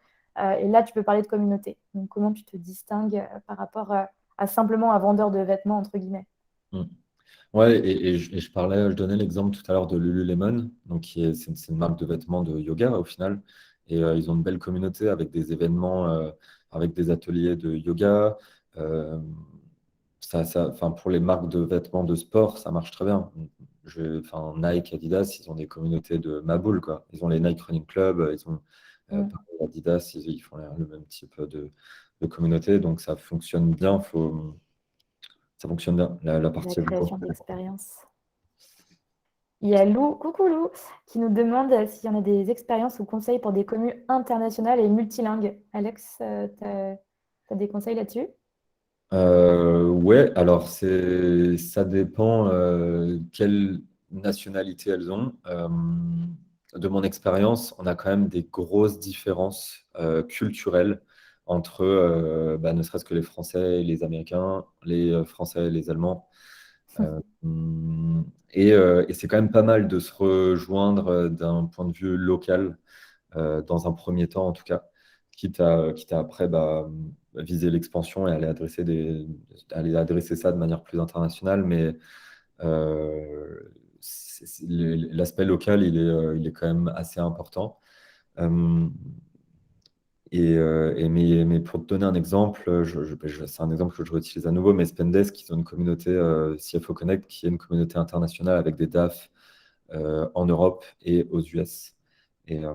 Et là, tu peux parler de communauté. Donc, comment tu te distingues par rapport à simplement un vendeur de vêtements, entre guillemets. Mm. Ouais, je parlais, je donnais l'exemple tout à l'heure de Lululemon, donc c'est une marque de vêtements de yoga au final, et ils ont une belle communauté avec des événements, avec des ateliers de yoga. Euh, enfin, pour les marques de vêtements de sport, ça marche très bien. Enfin, Nike, Adidas, ils ont des communautés de Maboule, quoi. Ils ont les Nike Running Club, ils ont Mm. pareil, Adidas, ils font le même type de communauté, donc ça fonctionne bien. Ça fonctionne bien, la La partie création d'expérience. Il y a Lou, coucou Lou, qui nous demande s'il y en a des expériences ou conseils pour des communes internationales et multilingues. Alex, tu as des conseils là-dessus? Ouais, alors ça dépend quelle nationalité elles ont. De mon expérience, on a quand même des grosses différences culturelles entre ne serait-ce que les Français et les Américains, les Français et les Allemands. Euh, et c'est quand même pas mal de se rejoindre d'un point de vue local, dans un premier temps en tout cas, quitte à après viser l'expansion et aller adresser ça de manière plus internationale. Mais l'aspect local, il est quand même assez important. Euh, Mais pour te donner un exemple, c'est un exemple que je réutilise à nouveau, mais Spendesk, ils ont une communauté CFO Connect qui est une communauté internationale avec des DAF en Europe et aux US. Et, euh,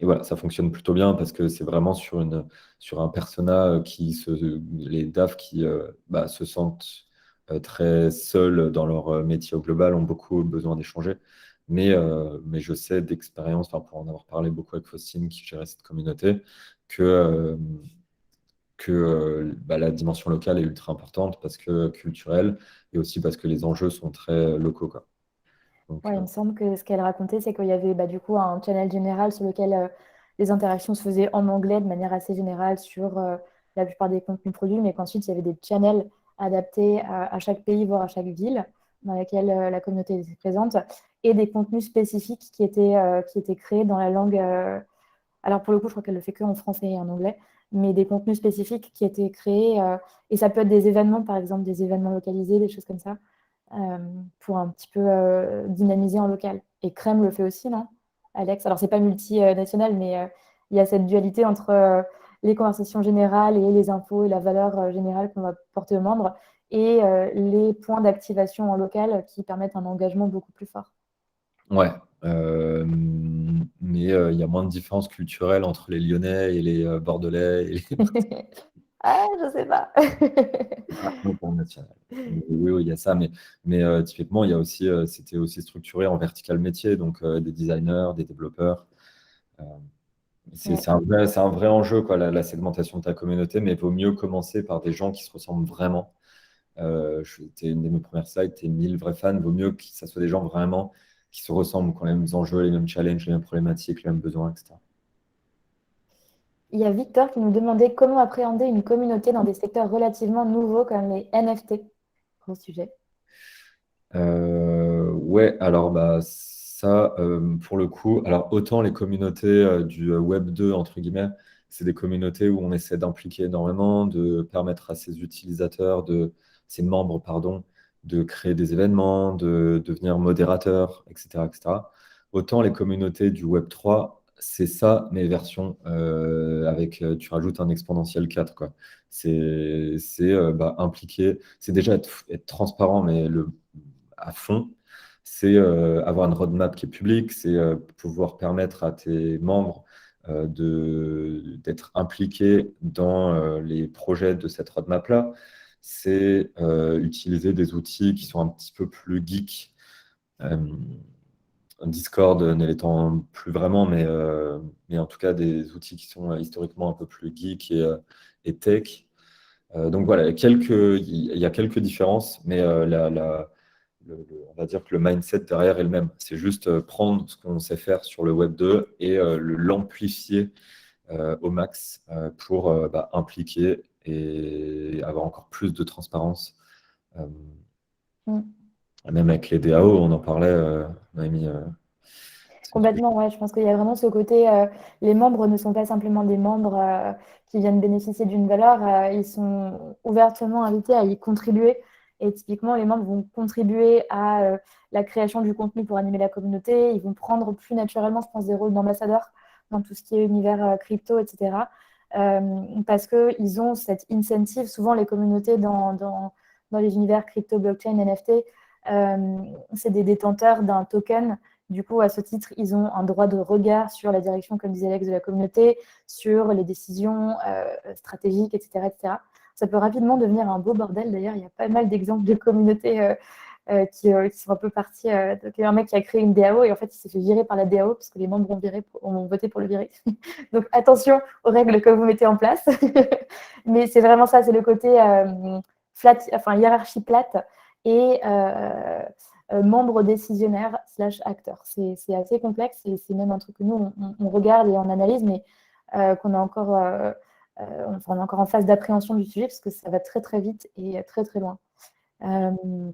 et voilà, ça fonctionne plutôt bien parce que c'est vraiment sur un persona les DAF qui se sentent très seuls dans leur métier au global, ont beaucoup besoin d'échanger. Mais je sais d'expérience, enfin, pour en avoir parlé beaucoup avec Faustine qui gérait cette communauté, que, euh, que la dimension locale est ultra importante parce que culturelle et aussi parce que les enjeux sont très locaux, quoi. Donc, Ouais, il me semble que ce qu'elle racontait, c'est qu'il y avait du coup un channel général sur lequel les interactions se faisaient en anglais de manière assez générale sur la plupart des contenus produits, mais qu'ensuite il y avait des channels adaptés à chaque pays, voire à chaque ville dans laquelle la communauté était présente, et des contenus spécifiques qui étaient créés dans la langue. Alors pour le coup, je crois qu'elle le fait que en français et en anglais, mais des contenus spécifiques qui étaient créés, et ça peut être des événements, par exemple, des événements localisés, des choses comme ça euh, pour un petit peu dynamiser en local. Et Crème le fait aussi, non, Alex? Alors, c'est pas multinational, mais il y a cette dualité entre les conversations générales et les infos et la valeur générale qu'on va porter aux membres et les points d'activation en local qui permettent un engagement beaucoup plus fort. ouais, mais il y a moins de différence culturelle entre les Lyonnais et les Bordelais et les Ah, je sais pas. internationales. Oui, oui, il y a ça, mais typiquement, il y a aussi, c'était aussi structuré en vertical métier, donc des designers, des développeurs. Euh, Ouais. c'est un vrai enjeu, quoi, la segmentation de ta communauté, mais il vaut mieux commencer par des gens qui se ressemblent vraiment. C'était une de mes premières slides, t'es 1000 vrais fans, vaut mieux que ça soit des gens vraiment qui se ressemblent, qui ont les mêmes enjeux, les mêmes challenges, les mêmes problématiques, les mêmes besoins, etc. Il y a Victor qui nous demandait comment appréhender une communauté dans des secteurs relativement nouveaux comme les NFT. Gros sujet. Ouais, alors ça, pour le coup, alors autant les communautés du Web 2, entre guillemets, c'est des communautés où on essaie d'impliquer énormément, de permettre à ses utilisateurs, ses membres, pardon, de créer des événements, de devenir modérateurs, etc., etc. Autant les communautés du Web 3, c'est ça, mais version tu rajoutes un exponentiel 4, quoi. Impliquer, c'est déjà être transparent, mais à fond, c'est avoir une roadmap qui est publique, c'est pouvoir permettre à tes membres d'être impliqués dans les projets de cette roadmap-là. C'est utiliser des outils qui sont un petit peu plus geeks. Euh, Discord ne l'étant plus vraiment, mais en tout cas des outils qui sont historiquement un peu plus geek et tech. Donc voilà, il y a quelques différences, mais on va dire que le mindset derrière est le même. C'est juste prendre ce qu'on sait faire sur le Web 2 et l'amplifier au max pour impliquer et avoir encore plus de transparence. Euh, Mm. Même avec les DAO, on en parlait, on avait mis ce truc. Complètement, ouais. Je pense qu'il y a vraiment ce côté, les membres ne sont pas simplement des membres qui viennent bénéficier d'une valeur, ils sont ouvertement invités à y contribuer. Et typiquement, les membres vont contribuer à la création du contenu pour animer la communauté. Ils vont prendre plus naturellement, je pense, des rôles d'ambassadeurs dans tout ce qui est univers crypto, etc. Parce qu'ils ont cette incentive. Souvent, les communautés dans les univers crypto, blockchain, NFT, c'est des détenteurs d'un token. Du coup, à ce titre, ils ont un droit de regard sur la direction, comme disait Alex, de la communauté, sur les décisions stratégiques, etc., etc. Ça peut rapidement devenir un beau bordel. D'ailleurs, il y a pas mal d'exemples de communautés qui sont un peu parties. Donc, il y a un mec qui a créé une DAO et en fait, il s'est fait virer par la DAO parce que les membres ont voté pour le virer. Donc, attention aux règles que vous mettez en place. Mais c'est vraiment ça, c'est le côté flat, enfin, hiérarchie plate et membre décisionnaire slash acteur. C'est assez complexe et c'est même un truc que nous, on regarde et on analyse, mais qu'on a encore, on est encore en phase d'appréhension du sujet parce que ça va très très vite et très très loin. Euh,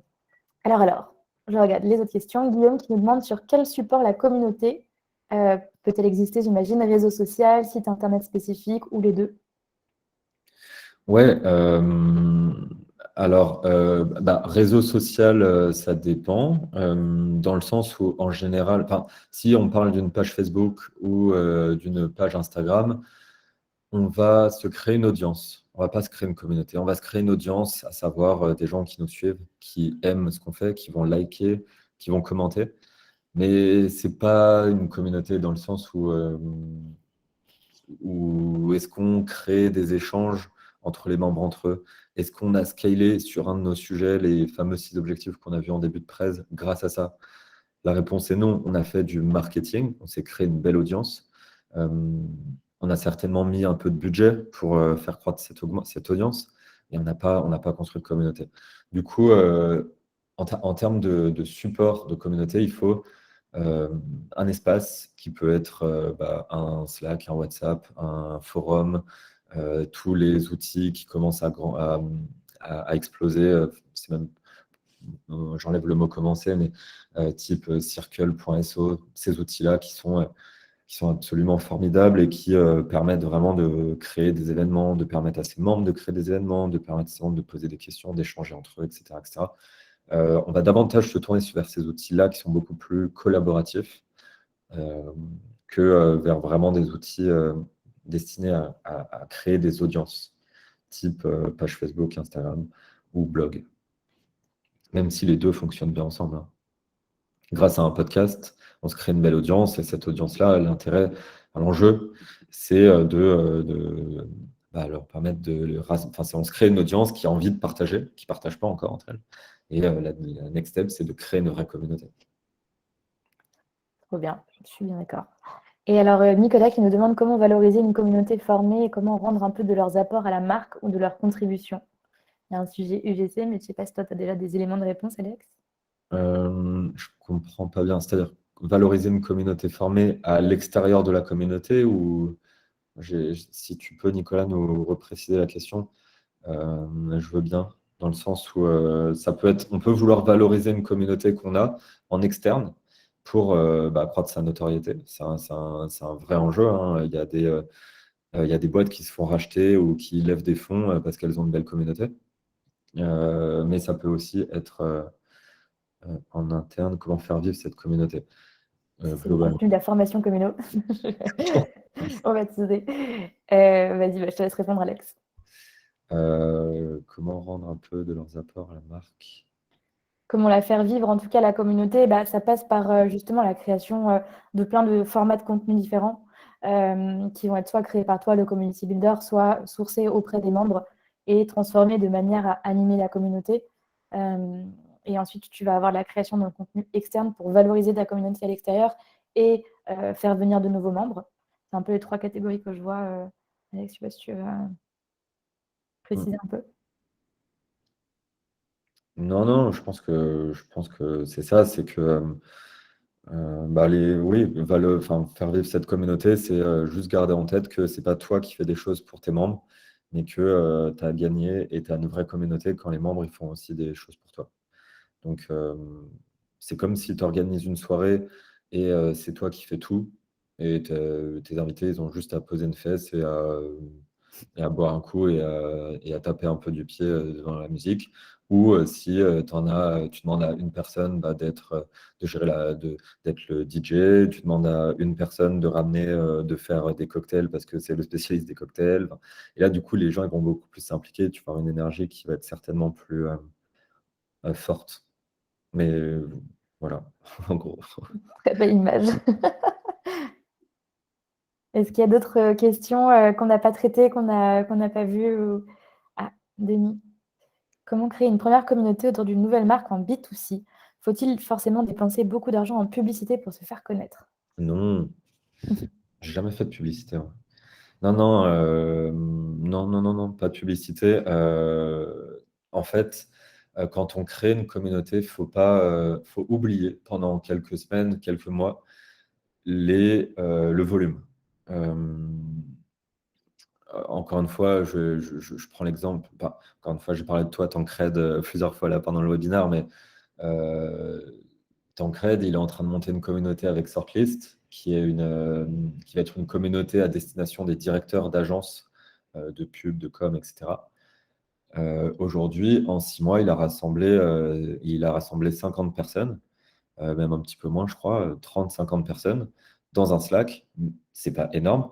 alors, je regarde les autres questions. Guillaume qui nous demande sur quel support la communauté peut-elle exister, j'imagine, réseau social, site internet spécifique ou les deux? Ouais, alors, réseau social, ça dépend, dans le sens où, en général, enfin, si on parle d'une page Facebook ou d'une page Instagram, on va se créer une audience. On va pas se créer une communauté. On va se créer une audience, à savoir des gens qui nous suivent, qui aiment ce qu'on fait, qui vont liker, qui vont commenter. Mais c'est pas une communauté dans le sens où est-ce qu'on crée des échanges entre les membres entre eux? Est-ce qu'on a scalé sur un de nos sujets les fameux 6 objectifs qu'on a vus en début de presse grâce à ça? La réponse est non. On a fait du marketing, on s'est créé une belle audience. Euh, on a certainement mis un peu de budget pour faire croître cette audience, et on n'a pas construit de communauté. Du coup, en termes de support de communauté, il faut euh, un espace qui peut être un Slack, un WhatsApp, un forum, tous les outils qui commencent à exploser. C'est même, j'enlève le mot commencer, mais type circle.so, ces outils-là qui sont absolument formidables et qui permettent vraiment de créer des événements, de permettre à ses membres de créer des événements, de permettre à ses membres de poser des questions, d'échanger entre eux, etc., etc. On va davantage se tourner vers ces outils-là qui sont beaucoup plus collaboratifs euh, que vers vraiment des outils destinés à créer des audiences, type page Facebook, Instagram ou blog, même si les deux fonctionnent bien ensemble, hein. Grâce à un podcast, on se crée une belle audience et cette audience-là, l'intérêt, l'enjeu, c'est leur permettre on se crée une audience qui a envie de partager, qui ne partage pas encore entre elles. Et la next step, c'est de créer une vraie communauté. Trop bien, je suis bien d'accord. Et alors, Nicolas qui nous demande comment valoriser une communauté formée et comment rendre un peu de leurs apports à la marque ou de leur contribution. Il y a un sujet UGC, mais je ne sais pas si toi, tu as déjà des éléments de réponse, Alex. Je comprends pas bien. C'est-à-dire valoriser une communauté formée à l'extérieur de la communauté ou si tu peux, Nicolas, nous repréciser la question, je veux bien, dans le sens où on peut vouloir valoriser une communauté qu'on a en externe pour accroître sa notoriété. C'est un vrai enjeu, hein. Il y a des boîtes qui se font racheter ou qui lèvent des fonds parce qu'elles ont une belle communauté. Mais ça peut aussi être en interne, comment faire vivre cette communauté C'est le globalement. contenu de la formation communaux. On va teaser. Vas-y, je te laisse répondre, Alex. Comment rendre un peu de leurs apports à la marque? Comment la faire vivre, en tout cas la communauté, ça passe par justement la création de plein de formats de contenu différents qui vont être soit créés par toi, le community builder, soit sourcés auprès des membres et transformés de manière à animer la communauté. Euh, et ensuite, tu vas avoir la création d'un contenu externe pour valoriser ta communauté à l'extérieur et faire venir de nouveaux membres. C'est un peu les 3 catégories que je vois. Alex, je sais pas si tu veux préciser un peu. Non, non, je pense que c'est ça, c'est que oui, faire vivre cette communauté, c'est juste garder en tête que c'est pas toi qui fais des choses pour tes membres, mais que tu as gagné et tu as une vraie communauté quand les membres ils font aussi des choses pour toi. Donc, c'est comme si tu organises une soirée et c'est toi qui fais tout. Et tes invités, ils ont juste à poser une fesse et à boire un coup et à taper un peu du pied dans la musique. Ou si tu demandes à une personne de gérer d'être le DJ, tu demandes à une personne de ramener, de faire des cocktails parce que c'est le spécialiste des cocktails. Enfin, et là, du coup, les gens ils vont beaucoup plus s'impliquer. Tu vas avoir une énergie qui va être certainement plus forte. Mais voilà, en gros. Très belle image. Est-ce qu'il y a d'autres questions qu'on n'a pas traitées, qu'on n'a pas vues Ah, Denis. Comment créer une première communauté autour d'une nouvelle marque en B2C? Faut-il forcément dépenser beaucoup d'argent en publicité pour se faire connaître? Non, j'ai jamais fait de publicité, ouais. Non, non, non, non, non, non, pas de publicité. En fait, quand on crée une communauté, faut oublier pendant quelques semaines, quelques mois, le volume. Euh, Encore une fois, je prends l'exemple. Encore une fois, j'ai parlé de toi, Tancred, plusieurs fois là pendant le webinaire, mais euh, Tancred, il est en train de monter une communauté avec Sortlist, qui va être une communauté à destination des directeurs d'agences de pub, de com, etc. Aujourd'hui, en 6 mois, il a rassemblé 50 personnes, même un petit peu moins, je crois, 30, 50 personnes. dans un Slack. C'est pas énorme,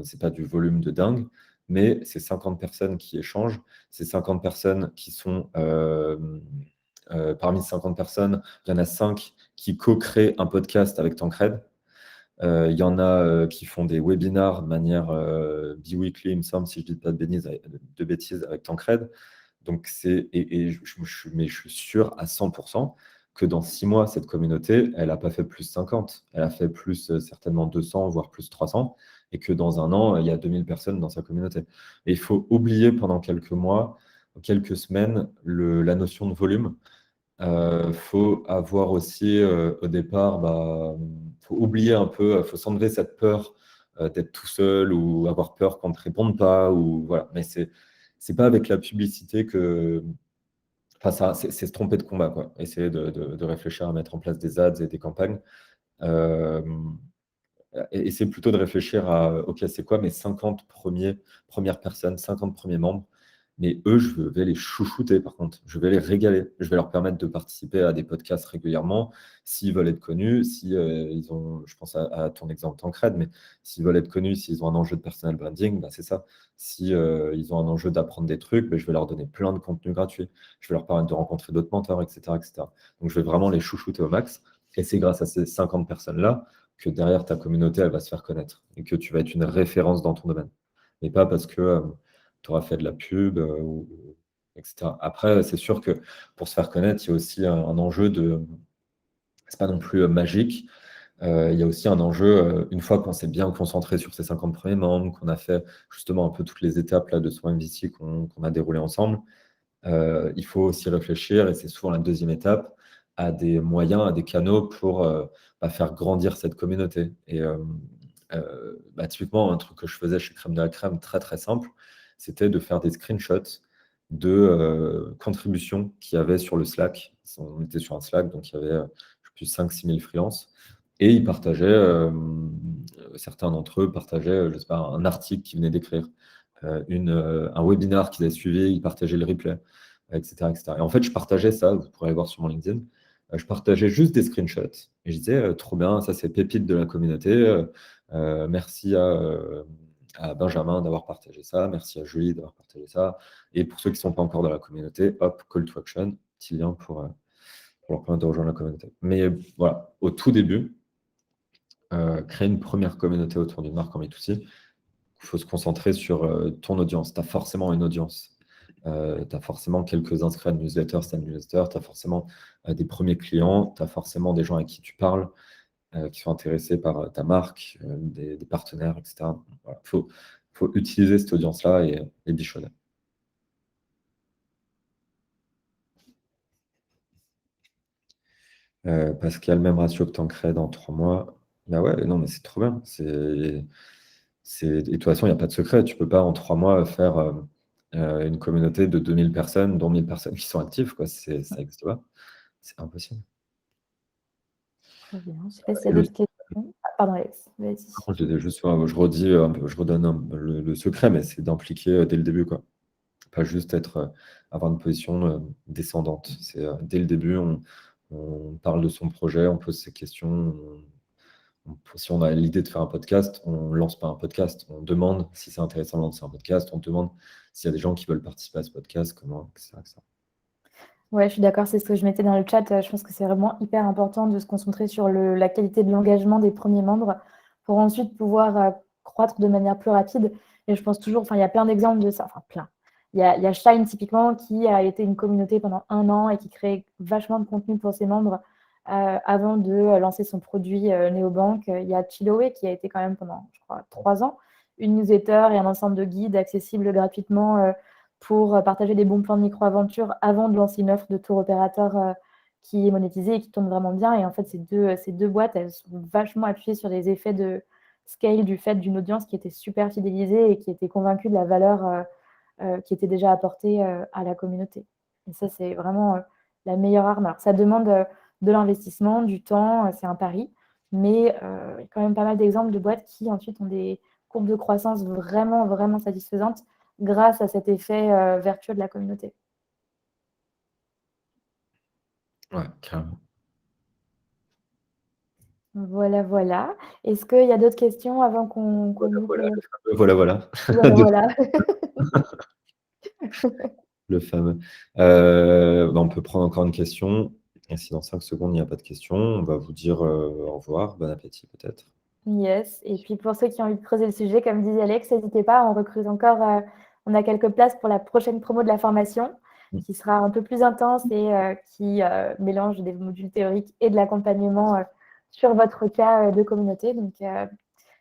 c'est pas du volume de dingue, mais c'est 50 personnes qui échangent. C'est 50 personnes qui sont parmi ces 50 personnes, il y en a 5 qui co-créent un podcast avec Tancred. Il y en a qui font des webinars de manière bi-weekly, il me semble, si je ne dis pas de bêtises, avec Tancred. Donc mais je suis sûr à 100% que dans 6 mois, cette communauté, elle n'a pas fait plus 50, elle a fait plus certainement 200, voire plus 300, et que dans un an, il y a 2000 personnes dans sa communauté. Et il faut oublier pendant quelques mois, quelques semaines, la notion de volume. Faut avoir aussi au départ, faut oublier un peu, faut s'enlever cette peur d'être tout seul ou avoir peur qu'on ne te réponde pas ou voilà. Mais c'est pas avec la publicité que, enfin ça, c'est se tromper de combat quoi. Essayer de réfléchir à mettre en place des ads et des campagnes. Euh, et c'est plutôt de réfléchir à, OK, c'est quoi mes 50 premières personnes, 50 premiers membres? Mais eux, je vais les chouchouter, par contre. Je vais les régaler. Je vais leur permettre de participer à des podcasts régulièrement. S'ils veulent être connus, si ils ont, je pense à ton exemple Tancred, mais s'ils veulent être connus, s'ils ont un enjeu de personal branding, c'est ça. Si ils ont un enjeu d'apprendre des trucs, je vais leur donner plein de contenu gratuit. Je vais leur permettre de rencontrer d'autres mentors, etc., etc. Donc, je vais vraiment les chouchouter au max. Et c'est grâce à ces 50 personnes-là que derrière ta communauté, elle va se faire connaître et que tu vas être une référence dans ton domaine. Et pas parce que tu auras fait de la pub, etc. Après, c'est sûr que pour se faire connaître, il y a aussi un enjeu de. C'est pas non plus magique. Il y a aussi un enjeu, une fois qu'on s'est bien concentré sur ces 50 premiers membres, qu'on a fait justement un peu toutes les étapes là, de soins MVC qu'on a déroulé ensemble, il faut aussi réfléchir, et c'est souvent la deuxième étape, à des moyens, à des canaux pour faire grandir cette communauté. Et typiquement, un truc que je faisais chez Crème de la Crème, très très simple, c'était de faire des screenshots de contributions qu'il y avait sur le Slack. On était sur un Slack, donc il y avait plus 5-6 000 freelances. Et ils partageaient, certains d'entre eux partageaient, je sais pas, un article qu'ils venaient d'écrire, un webinar qu'ils avaient suivi, ils partageaient le replay, etc., etc. Et en fait, je partageais ça, vous pourrez aller voir sur mon LinkedIn. Je partageais juste des screenshots. Et je disais, trop bien, ça c'est pépite de la communauté. Merci à Benjamin d'avoir partagé ça. Merci à Julie d'avoir partagé ça. Et pour ceux qui ne sont pas encore dans la communauté, hop, call to action, petit lien pour leur permettre de rejoindre la communauté. Mais voilà, au tout début, créer une première communauté autour d'une marque en B2C, il faut se concentrer sur ton audience. Tu as forcément une audience. Tu as forcément quelques inscrits à une newsletter, c'est une newsletter. Tu as forcément des premiers clients. Tu as forcément des gens avec qui tu parles, qui sont intéressés par ta marque, des partenaires, etc. Voilà. Faut utiliser cette audience-là et bichonner. Parce qu'il y a le même ratio que Tancred dans 3 mois. Bah ouais, non, mais c'est trop bien. Et de toute façon, il n'y a pas de secret. Tu ne peux pas en 3 mois faire une communauté de 2000 personnes, dont 1000 personnes qui sont actives, quoi. Ça n'existe pas. C'est impossible. Très bien. Je ne sais pas s'il y a d'autres questions. Ah, pardon, Alex. Vas-y. Je redis un peu, je redonne le secret, mais c'est d'impliquer dès le début, quoi. Pas juste avoir une position descendante. C'est dès le début, on parle de son projet, on pose ses questions. Si on a l'idée de faire un podcast, on ne lance pas un podcast. On demande si c'est intéressant de lancer un podcast. On demande s'il y a des gens qui veulent participer à ce podcast, comment, etc., etc. Ouais, je suis d'accord, c'est ce que je mettais dans le chat. Je pense que c'est vraiment hyper important de se concentrer sur la qualité de l'engagement des premiers membres pour ensuite pouvoir croître de manière plus rapide. Et je pense toujours, enfin, il y a plein d'exemples de ça, enfin plein. Il y a Shine typiquement qui a été une communauté pendant 1 an et qui crée vachement de contenu pour ses membres avant de lancer son produit Néobank. Il y a Chiloé qui a été quand même pendant, je crois, 3 ans, une newsletter et un ensemble de guides accessibles gratuitement pour partager des bons plans de micro-aventure avant de lancer une offre de tour opérateur qui est monétisée et qui tourne vraiment bien. Et en fait, ces deux boîtes, elles sont vachement appuyées sur les effets de scale du fait d'une audience qui était super fidélisée et qui était convaincue de la valeur qui était déjà apportée à la communauté. Et ça, c'est vraiment la meilleure arme. Alors, ça demande de l'investissement, du temps, c'est un pari, mais il y a quand même pas mal d'exemples de boîtes qui ensuite ont des courbes de croissance vraiment, vraiment satisfaisantes grâce à cet effet vertueux de la communauté. Ouais, carrément. Voilà, voilà. Est-ce qu'il y a d'autres questions avant qu'on Voilà, boucle? voilà, voilà, voilà. Voilà, voilà. Le fameux. On peut prendre encore une question. Et si dans 5 secondes, il n'y a pas de question, on va vous dire au revoir. Bon appétit peut-être. Yes. Et puis pour ceux qui ont envie de creuser le sujet, comme disait Alex, n'hésitez pas, on recrute encore, on a quelques places pour la prochaine promo de la formation, qui sera un peu plus intense et qui mélange des modules théoriques et de l'accompagnement sur votre cas de communauté. Donc,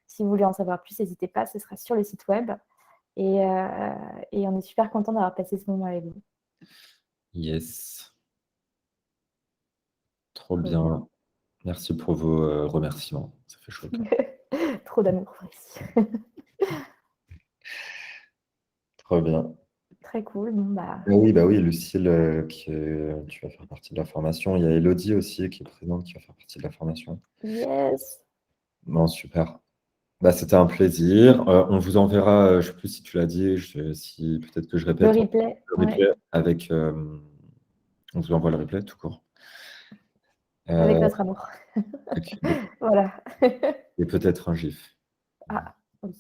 si vous voulez en savoir plus, n'hésitez pas, ce sera sur le site web. Et on est super content d'avoir passé ce moment avec vous. Yes. Trop Trop bien. bien. Merci pour vos remerciements. Ça fait chaud au cœur. Trop d'amour ici. Trop bien. Très cool. Bon, bah, Bah oui, Lucille, tu vas faire partie de la formation. Il y a Elodie aussi qui est présente, qui va faire partie de la formation. yes. Bon, super. Bah, c'était un plaisir. On vous enverra, je ne sais plus si tu l'as dit, si peut-être que je Le répète, replay, le ouais. replay avec. On vous envoie le replay tout court. Avec Euh, notre amour. avec- Voilà. et peut-être un GIF. Ah, oui.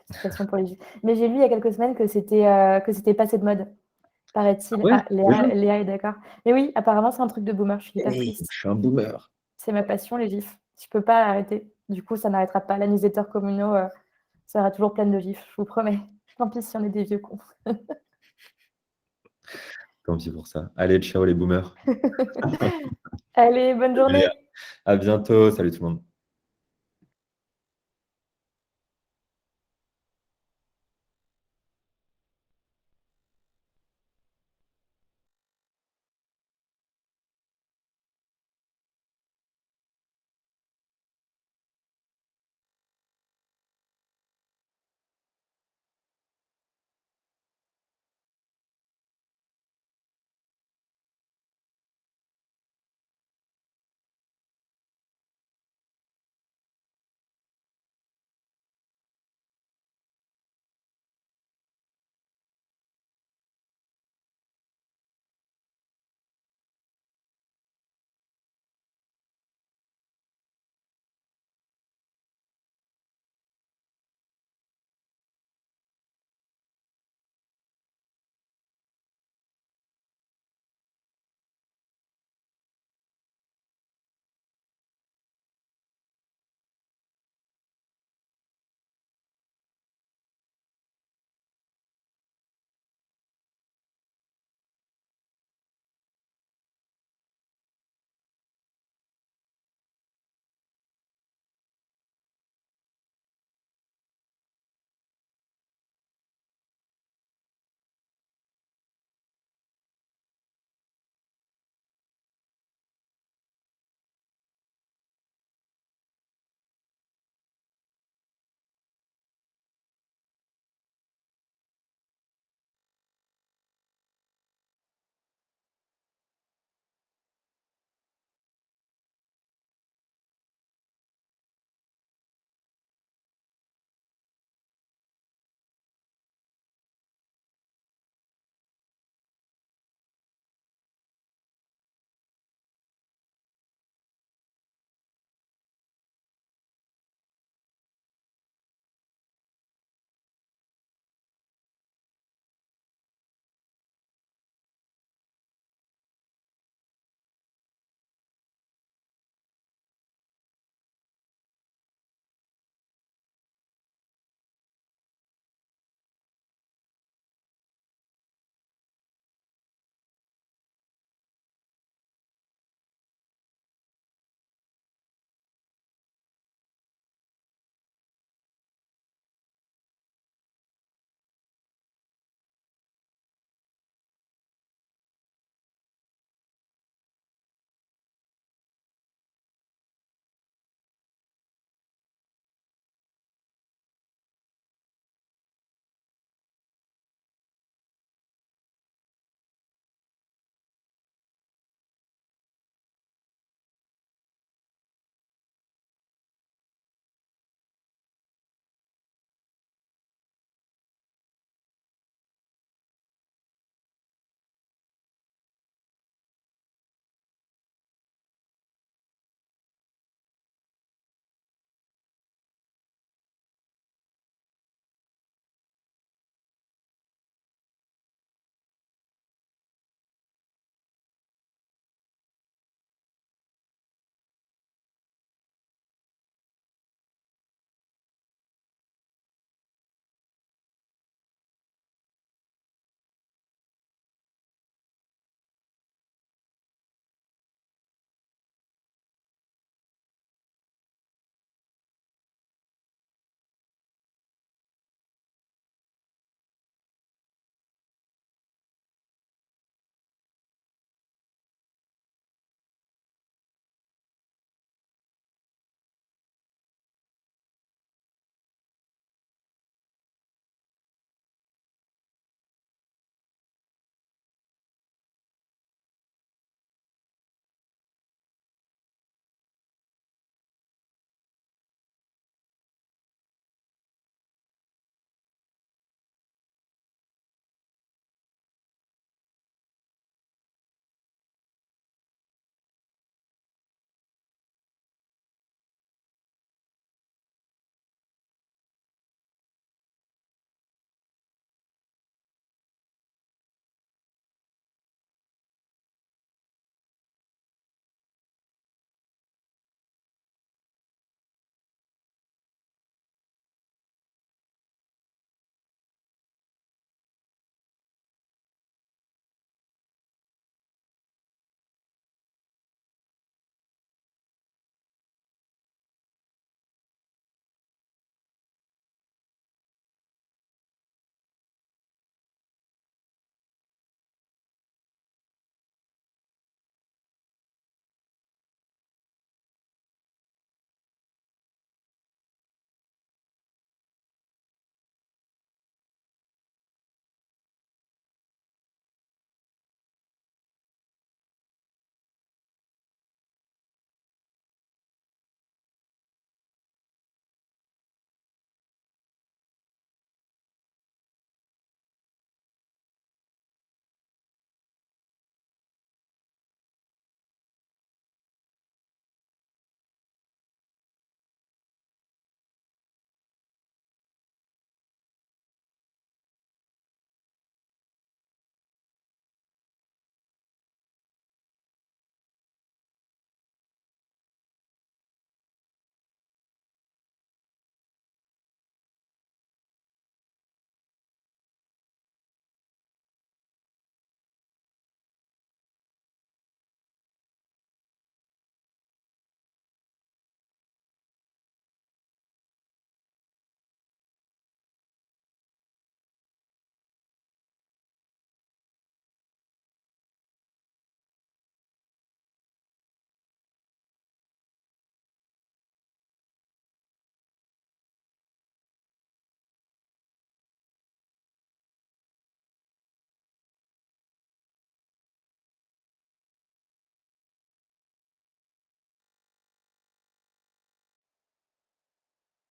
Petite passion pour les jeux. Mais j'ai lu il y a quelques semaines que c'était passé de mode, Ah paraît-il. ouais, Ah, déjà? Léa est d'accord. Mais oui, apparemment, c'est un truc de boomer. Je suis hyper Hey, triste. je suis un boomer. C'est ma passion, les gifs. Je peux pas l'arrêter. Du coup, ça n'arrêtera pas. La newsletter communaux sera toujours pleine de gifs, je vous promets. Tant pis si on est des vieux cons. Tant pis pour ça. Allez, ciao les boomers. Allez, bonne Allez, journée. à bientôt. Salut tout le monde.